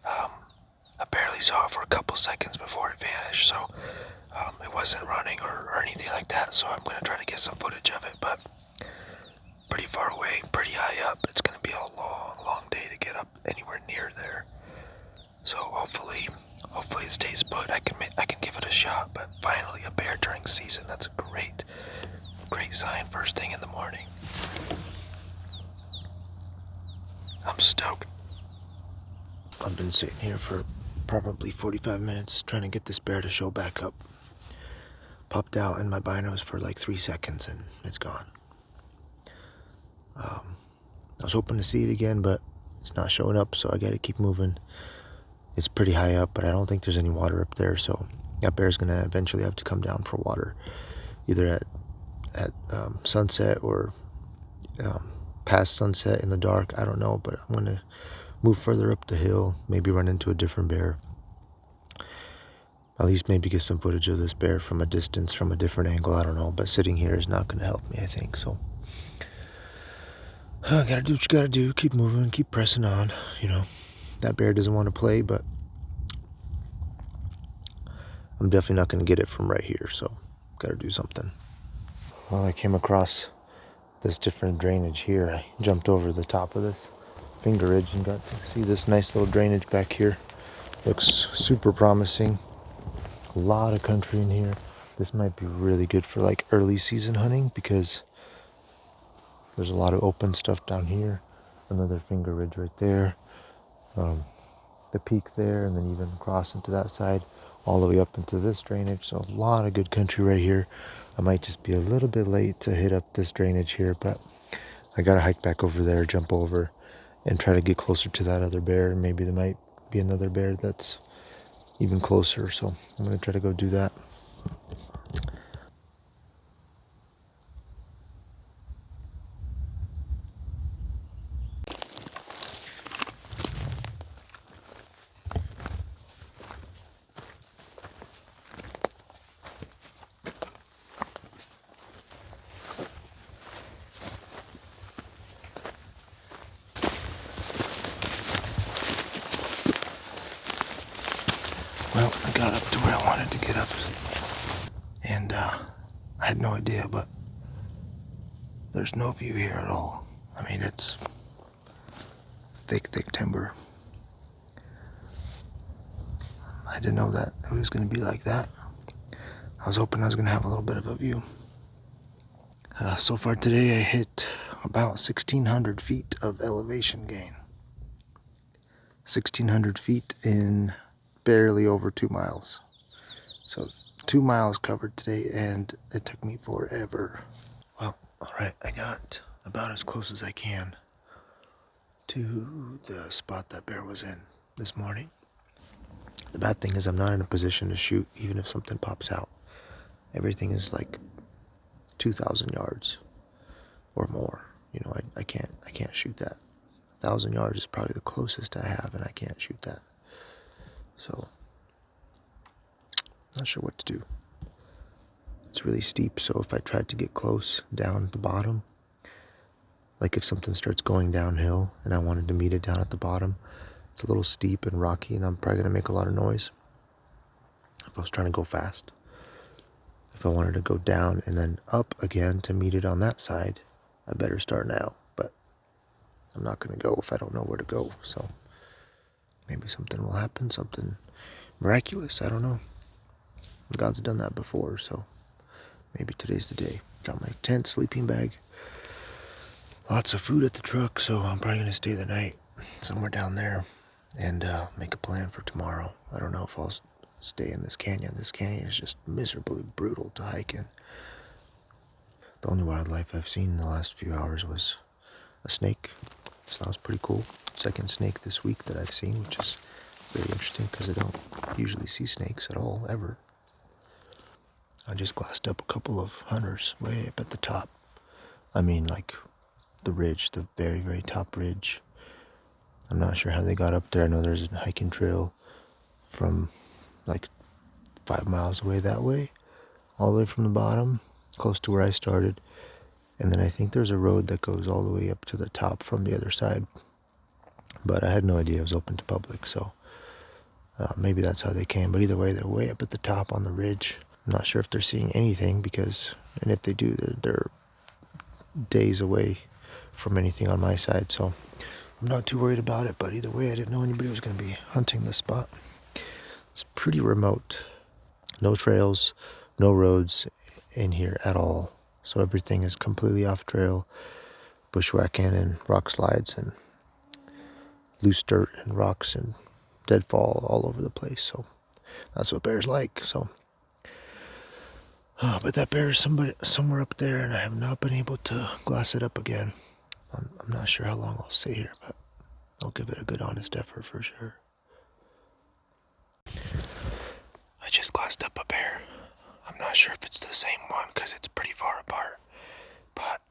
S1: I barely saw it for a couple seconds before it vanished, so it wasn't running or anything like that, so I'm going to try to get some footage of it, but pretty far away, pretty high up. It's going to be a long day to get up anywhere near there. So hopefully it stays put. I can give it a shot, but finally a bear during season. That's a great sign first thing in the morning. I'm stoked. I've been sitting here for probably 45 minutes trying to get this bear to show back up. Popped out in my binos for like 3 seconds and it's gone. I was hoping to see it again, but it's not showing up, so I gotta keep moving. It's pretty high up, but I don't think there's any water up there, so that bear's gonna eventually have to come down for water, either at sunset or past sunset in the dark. I don't know, but I'm gonna move further up the hill, maybe run into a different bear. At least maybe get some footage of this bear from a distance, from a different angle, I don't know, but sitting here is not gonna help me, I think, so. Gotta do what you gotta do, keep moving, keep pressing on, you know. That bear doesn't want to play, but I'm definitely not gonna get it from right here, so gotta do something. Well, I came across this different drainage here. I jumped over the top of this finger ridge and got to see this nice little drainage back here. Looks super promising. A lot of country in here. This might be really good for like early season hunting because there's a lot of open stuff down here. Another finger ridge right there. The peak there, and then even across into that side, all the way up into this drainage. So a lot of good country right here. I might just be a little bit late to hit up this drainage here, but I gotta hike back over there, jump over, and try to get closer to that other bear. Maybe there might be another bear that's even closer, so I'm gonna try to go do that. Well, I got up to where I wanted to get up, and I had no idea, but there's no view here at all. I mean, it's thick timber. I didn't know that it was going to be like that. I was hoping I was going to have a little bit of a view. So far today, I hit about 1,600 feet of elevation gain. 1,600 feet in barely over 2 miles. So 2 miles covered today, and it took me forever. Well, alright, I got about as close as I can to the spot that bear was in this morning. The bad thing is I'm not in a position to shoot even if something pops out. Everything is like 2,000 yards or more. You know, I can't shoot that. 1,000 yards is probably the closest I have, and I can't shoot that. So, not sure what to do. It's really steep, so if I tried to get close down at the bottom, like if something starts going downhill and I wanted to meet it down at the bottom, it's a little steep and rocky, and I'm probably going to make a lot of noise if I was trying to go fast. If I wanted to go down and then up again to meet it on that side, I better start now, but I'm not going to go if I don't know where to go, so maybe something will happen, something miraculous, I don't know. God's done that before, so maybe today's the day. Got my tent, sleeping bag, lots of food at the truck, so I'm probably going to stay the night somewhere down there and make a plan for tomorrow. I don't know if I'll stay in this canyon. This canyon is just miserably brutal to hike in. The only wildlife I've seen in the last few hours was a snake, so that was pretty cool. Second snake this week that I've seen, which is very interesting because I don't usually see snakes at all, ever. I just glassed up a couple of hunters way up at the top. I mean, like the ridge, the very, very top ridge. I'm not sure how they got up there. I know there's a hiking trail from like 5 miles away that way. all the way from the bottom, close to where I started. And then I think there's a road that goes all the way up to the top from the other side. But I had no idea it was open to public, so maybe that's how they came. But either way, they're way up at the top on the ridge. I'm not sure if they're seeing anything and if they do, they're days away from anything on my side. So I'm not too worried about it. But either way, I didn't know anybody was going to be hunting this spot. It's pretty remote. No trails, no roads in here at all. So everything is completely off trail, bushwhacking and rock slides and loose dirt and rocks and deadfall all over the place. So that's what bears like. So, but that bear is somewhere up there, and I have not been able to glass it up again. I'm not sure how long I'll stay here, but I'll give it a good honest effort for sure. I just glassed up a bear. I'm not sure if it's the same one because it's pretty far apart, but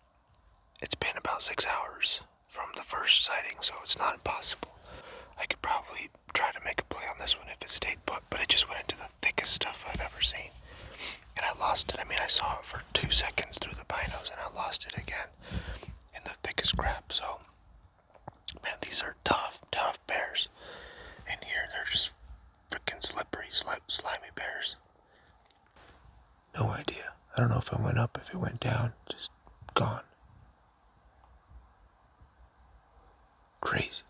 S1: it's been about 6 hours from the first sighting, so it's not impossible. I could probably try to make a play on this one if it stayed put, but it just went into the thickest stuff I've ever seen. And I lost it. I mean, I saw it for 2 seconds through the binos, and I lost it again in the thickest crap. So, man, these are tough bears. In here, they're just freaking slippery, slimy bears. No idea. I don't know if it went up, if it went down. Just gone. Crazy.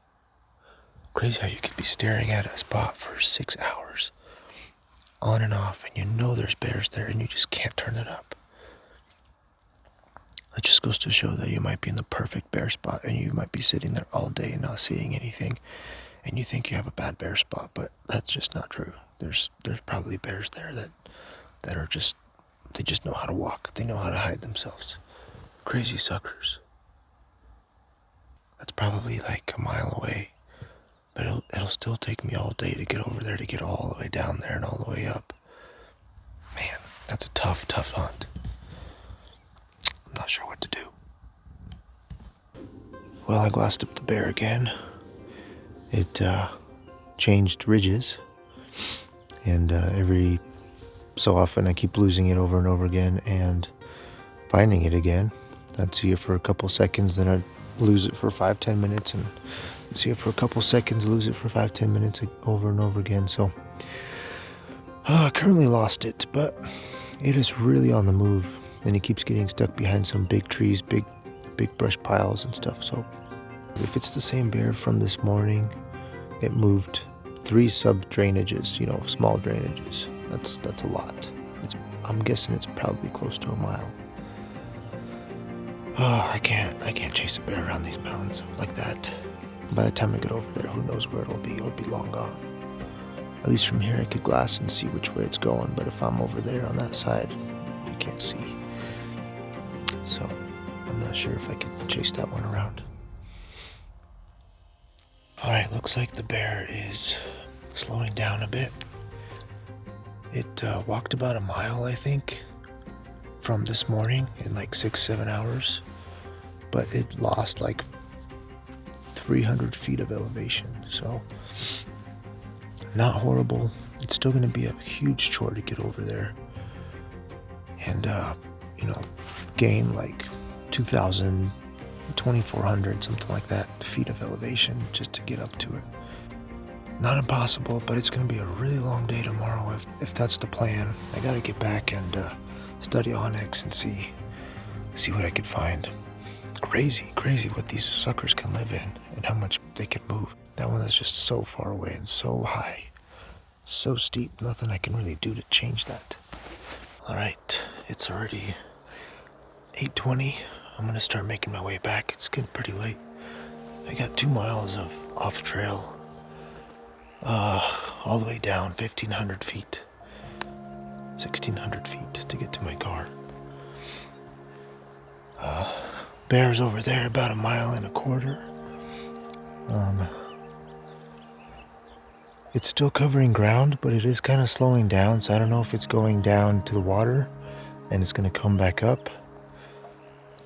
S1: Crazy how you could be staring at a spot for 6 hours, on and off, and you know there's bears there, and you just can't turn it up. It just goes to show that you might be in the perfect bear spot, and you might be sitting there all day and not seeing anything, and you think you have a bad bear spot, but that's just not true. There's probably bears there that are just, they just know how to walk. They know how to hide themselves. Crazy suckers. That's probably like a mile away, but it'll still take me all day to get over there, to get all the way down there and all the way up. Man, that's a tough hunt. I'm not sure what to do. Well, I glassed up the bear again. It changed ridges, and every so often I keep losing it over and over again and finding it again. I'd see it for a couple seconds, then I'd lose it for 5-10 minutes, and see it for a couple seconds, lose it for 5-10 minutes over and over again. So I currently lost it, but it is really on the move, and it keeps getting stuck behind some big trees, big brush piles and stuff. So if it's the same bear from this morning, it moved 3 sub-drainages, small drainages. That's a lot. I'm guessing it's probably close to a mile. Oh, I can't chase a bear around these mountains like that. By the time I get over there, who knows where it'll be. It'll be long gone. At least from here I could glass and see which way it's going, but if I'm over there on that side, you can't see. So I'm not sure if I could chase that one around. Alright, looks like the bear is slowing down a bit. It walked about a mile, I think, from this morning in like 6-7 hours, but it lost like 300 feet of elevation. So not horrible. It's still going to be a huge chore to get over there and gain like 2,000, 2,400, something like that feet of elevation just to get up to it. Not impossible, but it's going to be a really long day tomorrow if that's the plan. I got to get back and study onyx and see what I could find. Crazy what these suckers can live in and how much they can move. That one is just so far away and so high, so steep. Nothing I can really do to change that. All right, it's already 8:20. I'm gonna start making my way back. It's getting pretty late. I got 2 miles of off trail, all the way down 1,500 feet, 1,600 feet to get to my car. Bear's over there about 1.25 miles. It's still covering ground, but it is kind of slowing down, so I don't know if it's going down to the water and it's going to come back up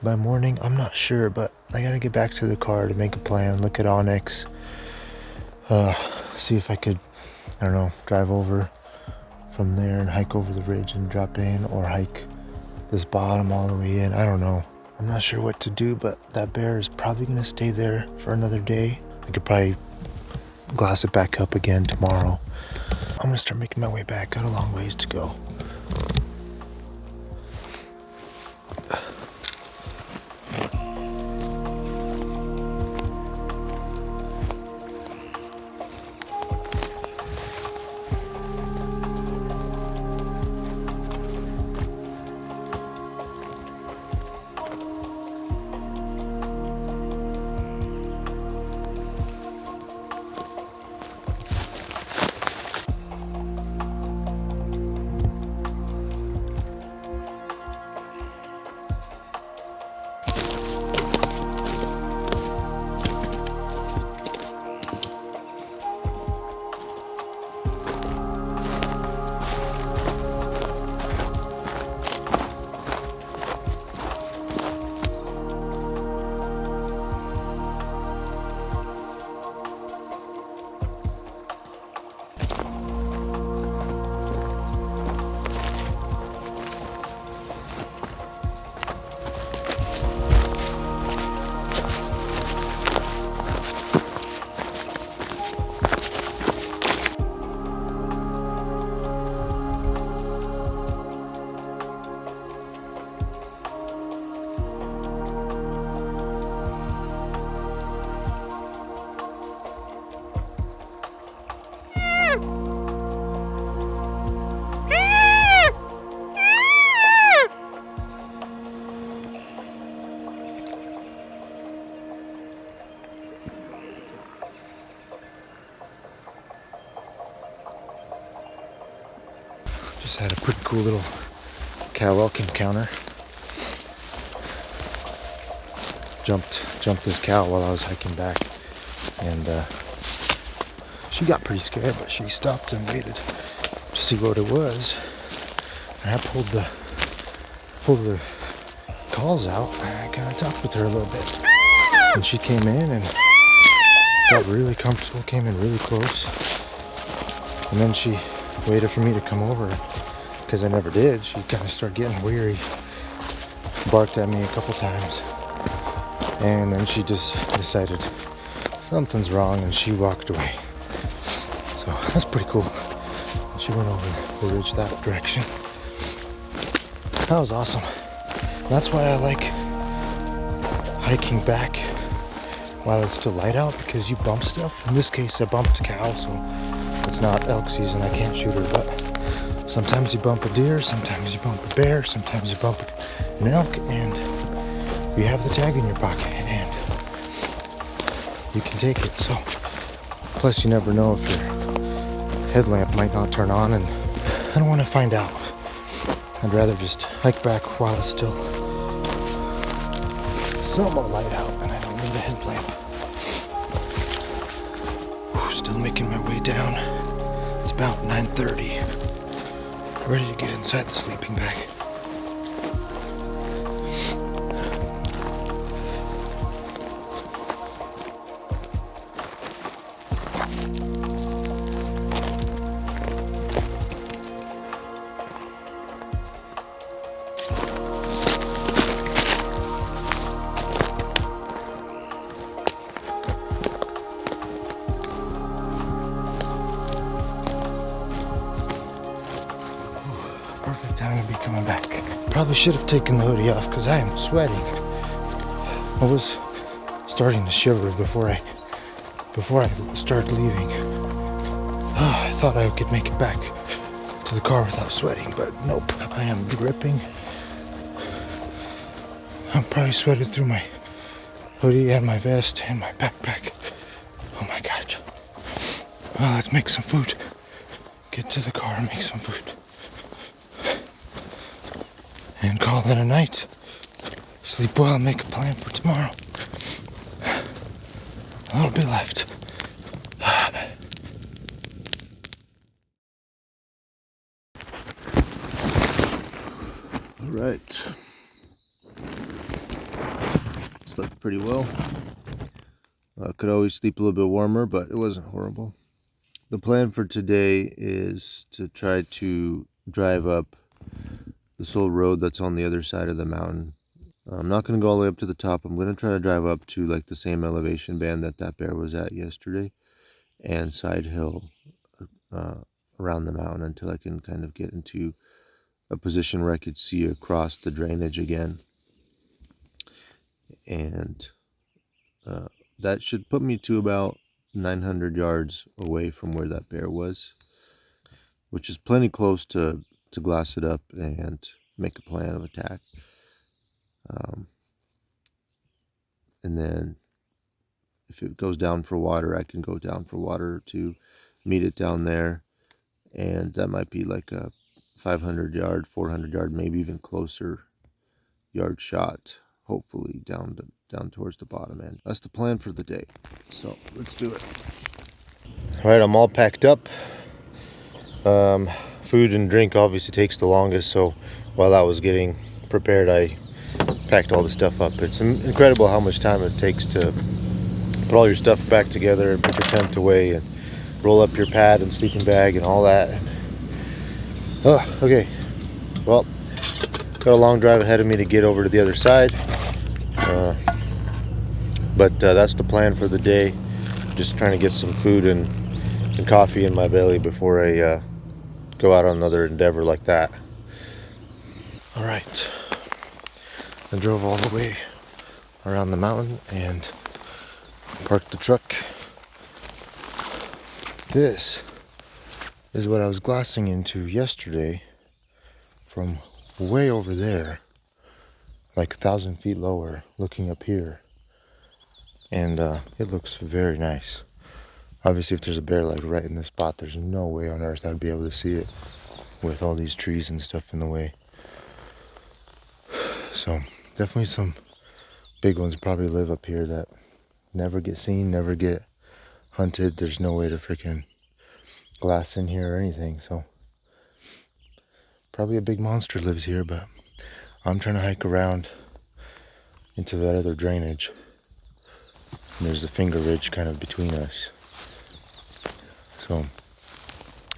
S1: by morning. I'm not sure, but I got to get back to the car to make a plan, look at onyx, see if I could, drive over, from there and hike over the ridge and drop in, or hike this bottom all the way in. I don't know. I'm not sure what to do, but that bear is probably gonna stay there for another day. I could probably glass it back up again tomorrow. I'm gonna start making my way back. Got a long ways to go. Just had a pretty cool little cow elk encounter. Jumped this cow while I was hiking back, and she got pretty scared, but she stopped and waited to see what it was. And I pulled the calls out, and I kind of talked with her a little bit. And she came in and got really comfortable, came in really close. And then she waited for me to come over, because I never did. She kind of started getting weary, barked at me a couple times, and then she just decided something's wrong, and she walked away. So that's pretty cool. She went over the ridge that direction. That was awesome. That's why I like hiking back while it's still light out, because you bump stuff. In this case, I bumped a cow, so it's not elk season. I can't shoot her, but sometimes you bump a deer, sometimes you bump a bear, sometimes you bump an elk, and you have the tag in your pocket, and you can take it. So, plus you never know if your headlamp might not turn on, and I don't want to find out. I'd rather just hike back while it's still somewhat light out and I don't need a headlamp. Still making my way down. It's about 9:30. Ready to get inside the sleeping bag. Perfect time to be coming back. Probably should have taken the hoodie off because I am sweating. I was starting to shiver before I started leaving. I thought I could make it back to the car without sweating, but nope. I am dripping. I'm probably sweated through my hoodie and my vest and my backpack. Oh my gosh. Well, let's make some food. Get to the car and make some food. And call it a night. Sleep well and make a plan for tomorrow. A little bit left. All right. Slept pretty well. Could always sleep a little bit warmer, but it wasn't horrible. The plan for today is to try to drive up this old road that's on the other side of the mountain. I'm not going to go all the way up to the top. I'm going to try to drive up to like the same elevation band that bear was at yesterday, and side hill around the mountain until I can kind of get into a position where I could see across the drainage again. And that should put me to about 900 yards away from where that bear was, which is plenty close to glass it up and make a plan of attack. And then if it goes down for water, I can go down for water to meet it down there. And that might be like a 500 yard, 400 yard, maybe even closer yard shot, hopefully down towards the bottom end. That's the plan for the day. So let's do it. All right, I'm all packed up. Food and drink obviously takes the longest, so while I was getting prepared, I packed all the stuff up. It's incredible how much time it takes to put all your stuff back together and put your tent away and roll up your pad and sleeping bag and all that. Oh, okay. Well, got a long drive ahead of me to get over to the other side. But that's the plan for the day. Just trying to get some food and coffee in my belly before I go out on another endeavor like that. All right. I drove all the way around the mountain and parked the truck. This is what I was glassing into yesterday from way over there, like 1,000 feet lower, looking up here. And it looks very nice. Obviously, if there's a bear like right in this spot, there's no way on earth I'd be able to see it with all these trees and stuff in the way. So definitely some big ones probably live up here that never get seen, never get hunted. There's no way to freaking glass in here or anything. So probably a big monster lives here, but I'm trying to hike around into that other drainage. And there's the finger ridge kind of between us. So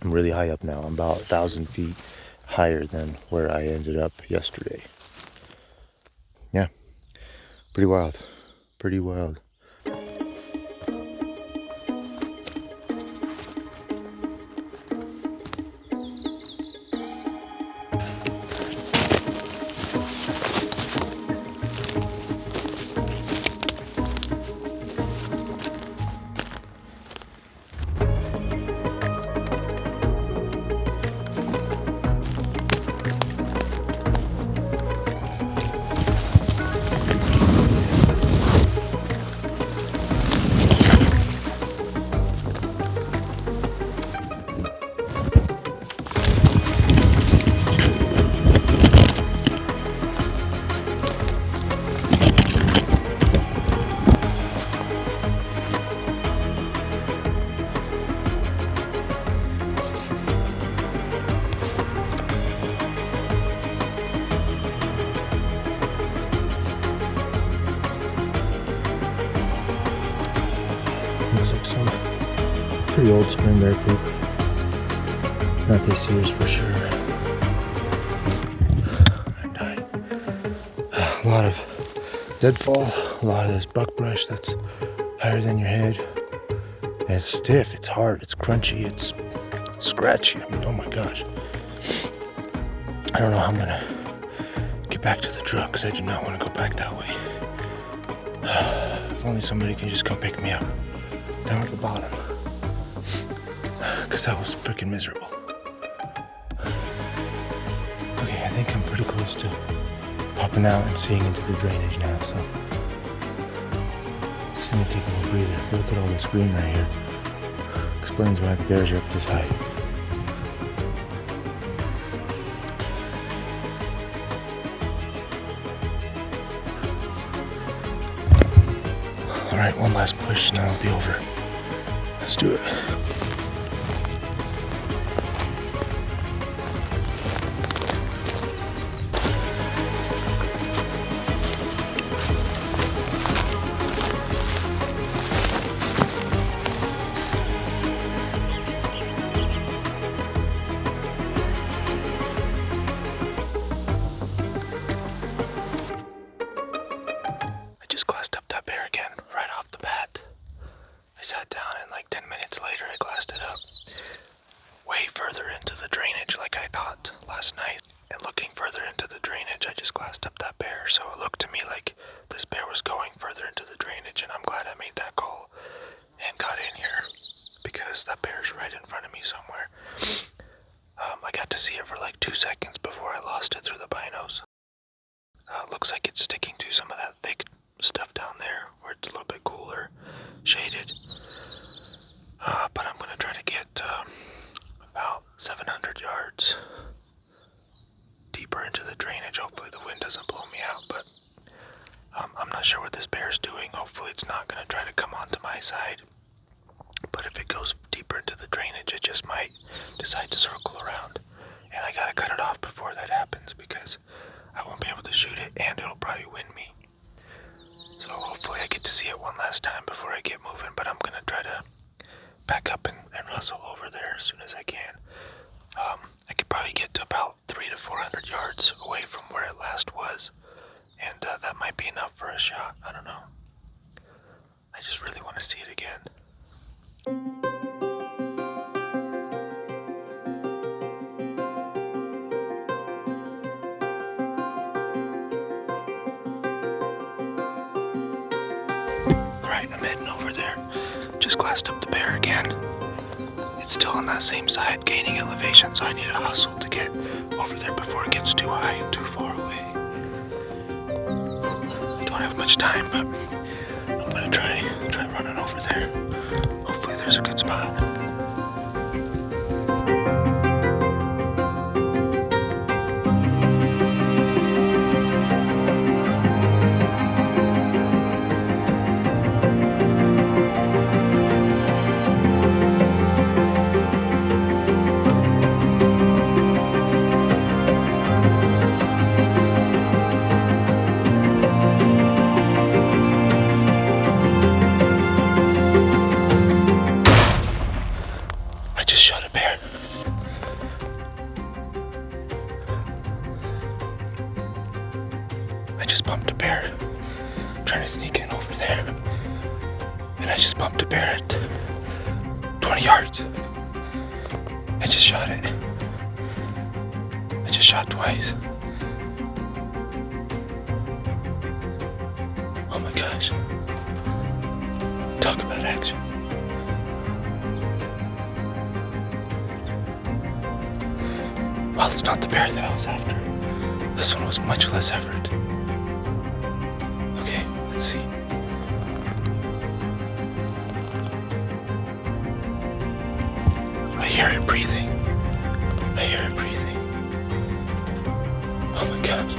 S1: I'm really high up now. I'm about 1,000 feet higher than where I ended up yesterday. Yeah, pretty wild. Pretty wild. Looks like some pretty old spring bear poop. Not this year's for sure. I'm dying. A lot of deadfall, a lot of this buckbrush that's higher than your head. And it's stiff, it's hard, it's crunchy, it's scratchy. I mean, oh my gosh. I don't know how I'm gonna get back to the truck because I do not want to go back that way. If only somebody can just come pick me up down at the bottom, because that was freaking miserable. Okay, I think I'm pretty close to popping out and seeing into the drainage now, so just gonna take a little breather. Look at all this green right here. Explains why the bears are up this high. All right, one last push and that'll be over. Let's do it. see it for like 2 seconds before I lost it through the binos. Looks like it's sticking to some of that thick stuff down there where it's a little bit cooler, shaded. But I'm going to try to get about 700 yards deeper into the drainage. Hopefully the wind doesn't blow me out, but I'm not sure what this bear's doing. Hopefully it's not going to try to come onto my side. But if it goes deeper into the drainage, it just might decide to circle around. And I gotta cut it off before that happens because I won't be able to shoot it and it'll probably win me. So hopefully I get to see it one last time before I get moving, but I'm gonna try to back up and hustle over there as soon as I can. I could probably get to about 300 to 400 yards away from where it last was. And that might be enough for a shot. I don't know. I just really want to see it again. Alright, I'm heading over there. Just glassed up the bear again. It's still on that same side, gaining elevation, so I need to hustle to get over there before it gets too high and too far away. I don't have much time, but I'm gonna try running over there. Hopefully there's a good spot. I just bumped a bear trying to sneak in over there. And I just bumped a bear at 20 yards. I just shot it. I just shot twice. Oh my gosh. Talk about action. Well, it's not the bear that I was after. This one was much less effort. Okay, let's see. I hear it breathing. I hear it breathing. Oh my gosh.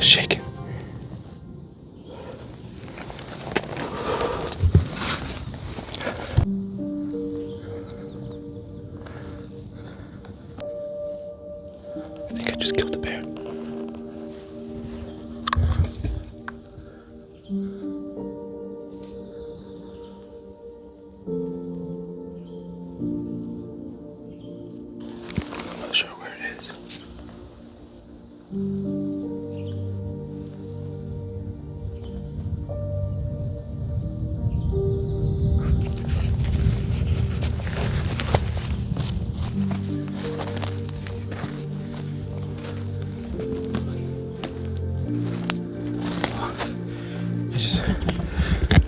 S1: Shaking. I think I just killed the bear. I'm not sure where it is.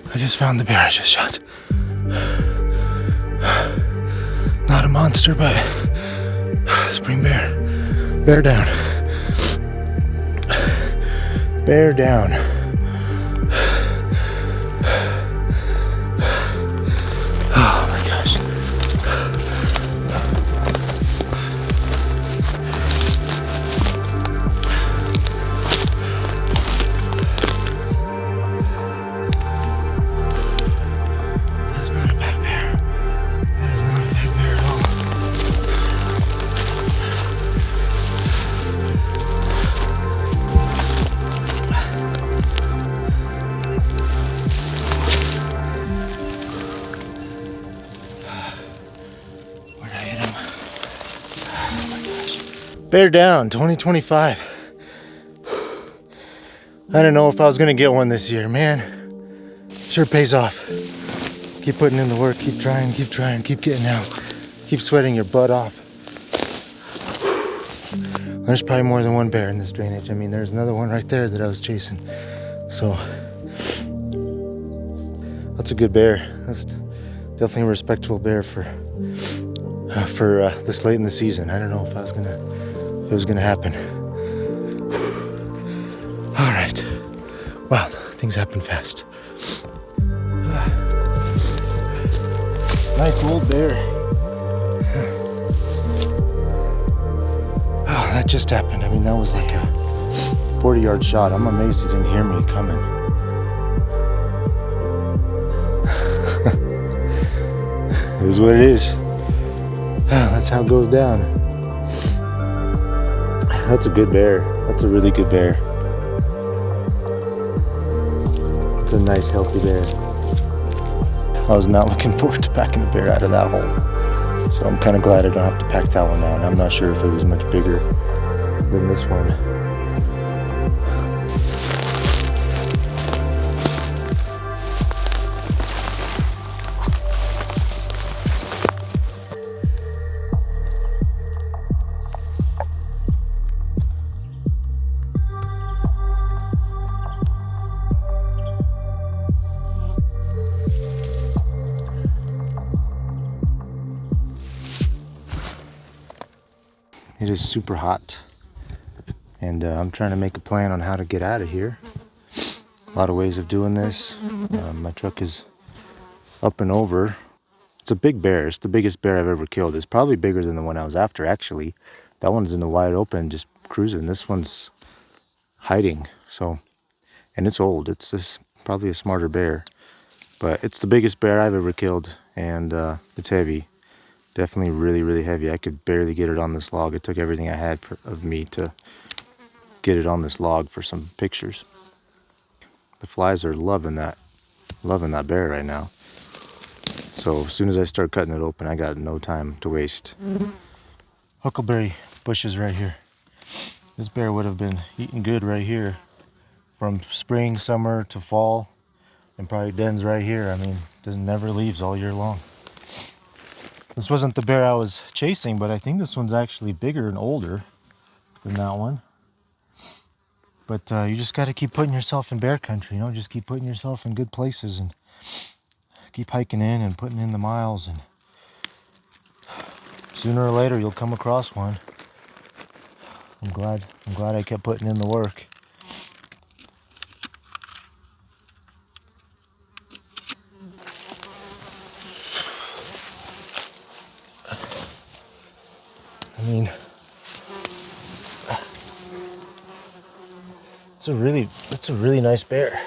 S1: I just found the bear I just shot. Not a monster, but spring bear. Bear down. Bear down. Oh my gosh. Bear down, 2025. I don't know if I was gonna get one this year, man. Sure pays off. Keep putting in the work, keep trying, keep getting out. Keep sweating your butt off. There's probably more than one bear in this drainage. I mean, there's another one right there that I was chasing. So, that's a good bear. That's definitely a respectable bear for this late in the season. I don't know if it was gonna happen. All right. Wow, things happen fast. Nice old bear. Oh, that just happened. I mean, that was like a 40-yard shot. I'm amazed he didn't hear me coming. It is what it is. That's how it goes down. That's a good bear. That's a really good bear. It's a nice, healthy bear. I was not looking forward to packing a bear out of that hole. So I'm kind of glad I don't have to pack that one out. I'm not sure if it was much bigger than this one. It is super hot, and I'm trying to make a plan on how to get out of here. A lot of ways of doing this. My truck is up and over. It's a big bear. It's the biggest bear I've ever killed. It's probably bigger than the one I was after, actually. That one's in the wide open, just cruising. This one's hiding. So, and it's old. It's just probably a smarter bear, but it's the biggest bear I've ever killed, and it's heavy. Definitely really, really heavy. I could barely get it on this log. It took everything I had of me to get it on this log for some pictures. The flies are loving that bear right now. So as soon as I start cutting it open, I got no time to waste. Huckleberry bushes right here. This bear would have been eating good right here from spring, summer to fall, and probably dens right here. I mean, never leaves all year long. This wasn't the bear I was chasing, but I think this one's actually bigger and older than that one. But you just got to keep putting yourself in bear country, you know, just keep putting yourself in good places and keep hiking in and putting in the miles, and sooner or later you'll come across one. I'm glad I kept putting in the work. I mean, it's a really nice bear.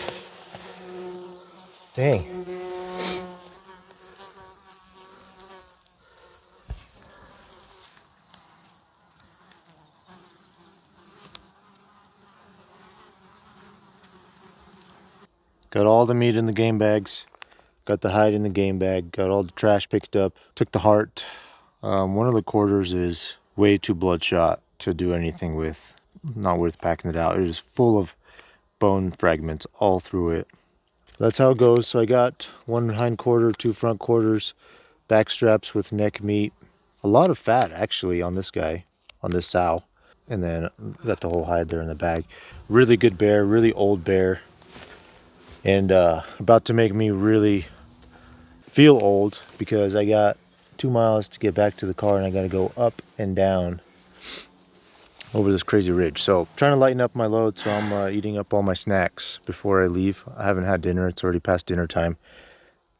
S1: Dang. Got all the meat in the game bags. Got the hide in the game bag. Got all the trash picked up. Took the heart. One of the quarters is way too bloodshot to do anything with. Not worth packing it out. It is full of bone fragments all through it. That's how it goes. So I got one hind quarter, two front quarters, back straps with neck meat. A lot of fat actually on this guy, on this sow. And then got the whole hide there in the bag. Really good bear, really old bear. And about to make me really feel old because I got 2 miles to get back to the car and I got to go up and down over this crazy ridge. So trying to lighten up my load, so I'm eating up all my snacks before I leave. I haven't had dinner. It's already past dinner time.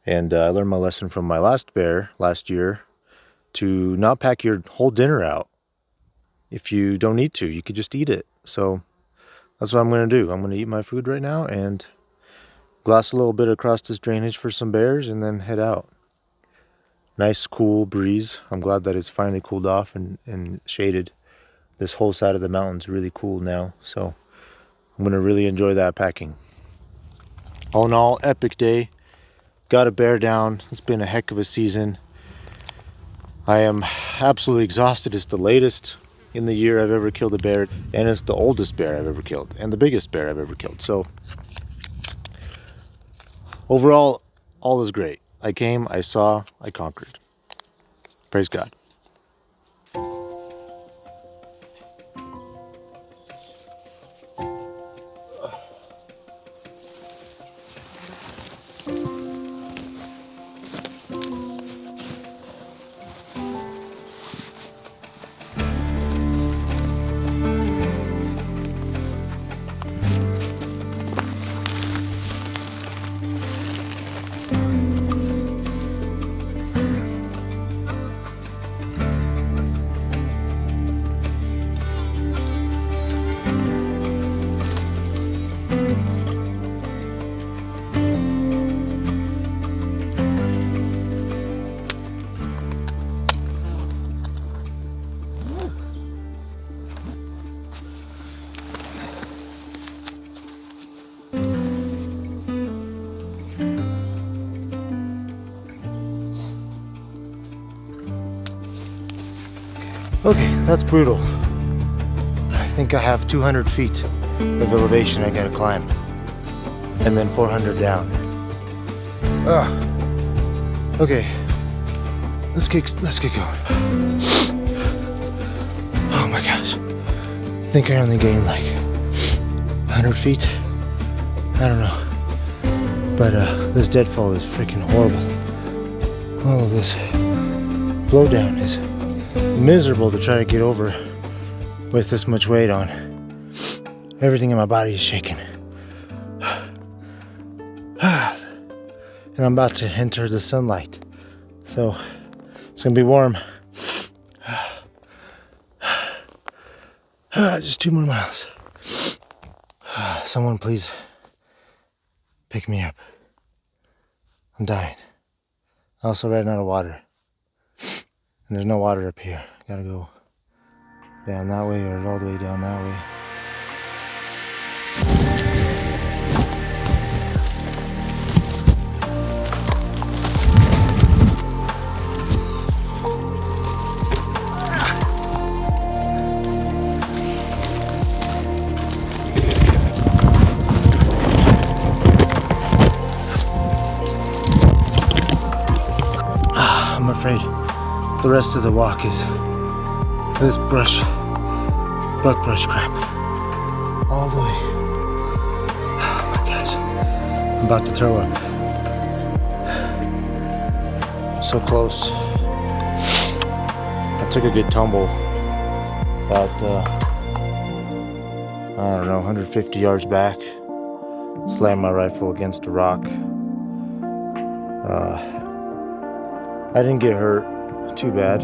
S1: And I learned my lesson from my last bear last year to not pack your whole dinner out. If you don't need to, you could just eat it. So that's what I'm going to do. I'm going to eat my food right now and glass a little bit across this drainage for some bears and then head out. Nice cool breeze. I'm glad that it's finally cooled off and shaded. This whole side of the mountain's really cool now, so I'm gonna really enjoy that packing. All in all, epic day. Got a bear down. It's been a heck of a season. I am absolutely exhausted. It's the latest in the year I've ever killed a bear, and it's the oldest bear I've ever killed, and the biggest bear I've ever killed. So overall, all is great. I came, I saw, I conquered. Praise God. Okay, that's brutal. I think I have 200 feet of elevation I gotta climb, and then 400 down. Ugh. Okay, let's get going. Oh my gosh, I think I only gained like 100 feet. I don't know, but this deadfall is freaking horrible. All of this blowdown is miserable to try to get over with this much weight on. Everything in my body is shaking. And I'm about to enter the sunlight, so it's gonna be warm. Just 2 more miles. Someone please pick me up. I'm dying. I also ran out of water. And there's no water up here. Gotta go down that way or all the way down that way. I'm afraid the rest of the walk is this buckbrush crap. All the way. Oh my gosh. I'm about to throw up. I'm so close. I took a good tumble about, I don't know, 150 yards back. Slammed my rifle against a rock. I didn't get hurt too bad.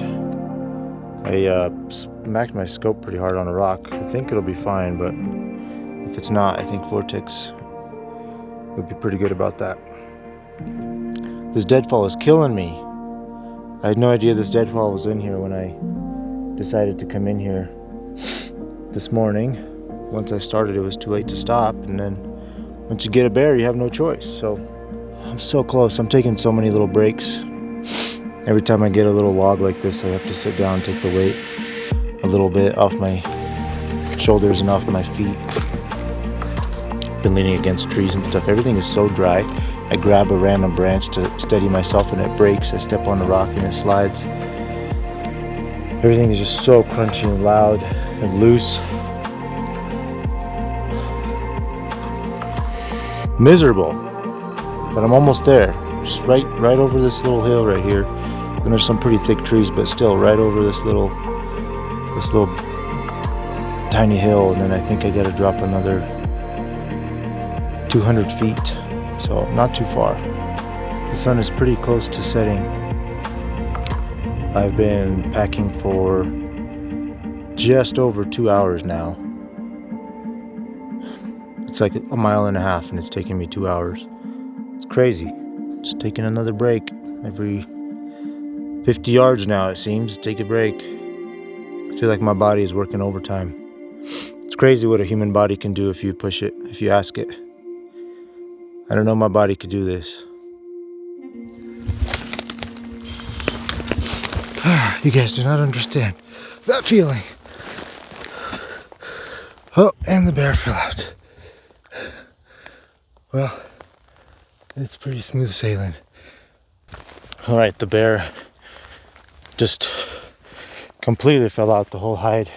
S1: I smacked my scope pretty hard on a rock. I think it'll be fine, but if it's not, I think Vortex would be pretty good about that. This deadfall is killing me. I had no idea this deadfall was in here when I decided to come in here this morning. Once I started, it was too late to stop, and then once you get a bear, you have no choice. So I'm so close. I'm taking so many little breaks. Every time I get a little log like this, I have to sit down and take the weight a little bit off my shoulders and off my feet. Been leaning against trees and stuff. Everything is so dry. I grab a random branch to steady myself and it breaks. I step on the rock and it slides. Everything is just so crunchy and loud and loose. Miserable, but I'm almost there. Just right over this little hill right here. And there's some pretty thick trees, but still right over this little tiny hill. And then I think I got to drop another 200 feet, so not too far. The sun is pretty close to setting. I've been packing for just over 2 hours now. It's like a mile and a half, and it's taking me 2 hours. It's crazy. Just taking another break every 50 yards now, it seems. Take a break. I feel like my body is working overtime. It's crazy what a human body can do if you push it, if you ask it. I don't know my body could do this. You guys do not understand that feeling Oh, and the bear fell out. Well, it's pretty smooth sailing. All right, the bear just completely fell out. The whole hide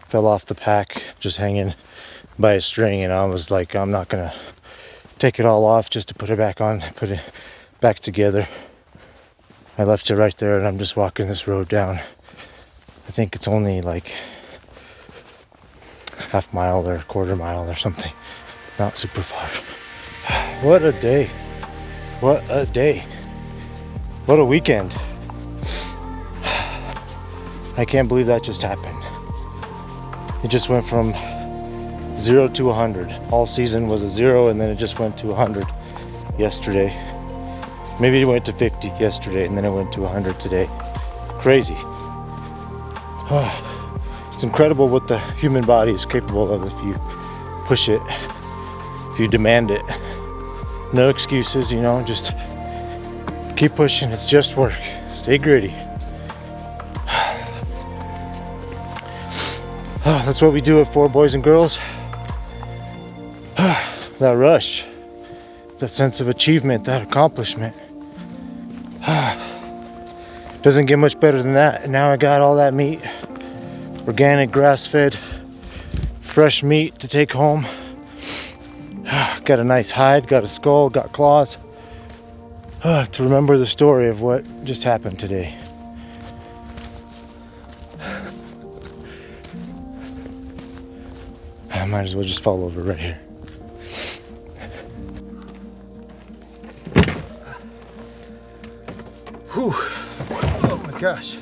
S1: fell off the pack, just hanging by a string, and I was like, I'm not gonna take it all off just to put it back on, put it back together. I left it right there, and I'm just walking this road down. I think it's only like half mile or quarter mile or something, not super far. What a day. What a day. What a weekend. I can't believe that just happened. It just went from 0 to 100. All season was a 0, and then it just went to 100 yesterday. Maybe it went to 50 yesterday, and then it went to 100 today. Crazy. It's incredible what the human body is capable of if you push it, if you demand it. No excuses, you know, just keep pushing. It's just work. Stay gritty. That's what we do at 4 Boys and Girls. That rush, that sense of achievement, that accomplishment. Doesn't get much better than that. And now I got all that meat, organic, grass-fed, fresh meat to take home. Got a nice hide, got a skull, got claws. To remember the story of what just happened today. I might as well just fall over right here. Whew. Oh my gosh.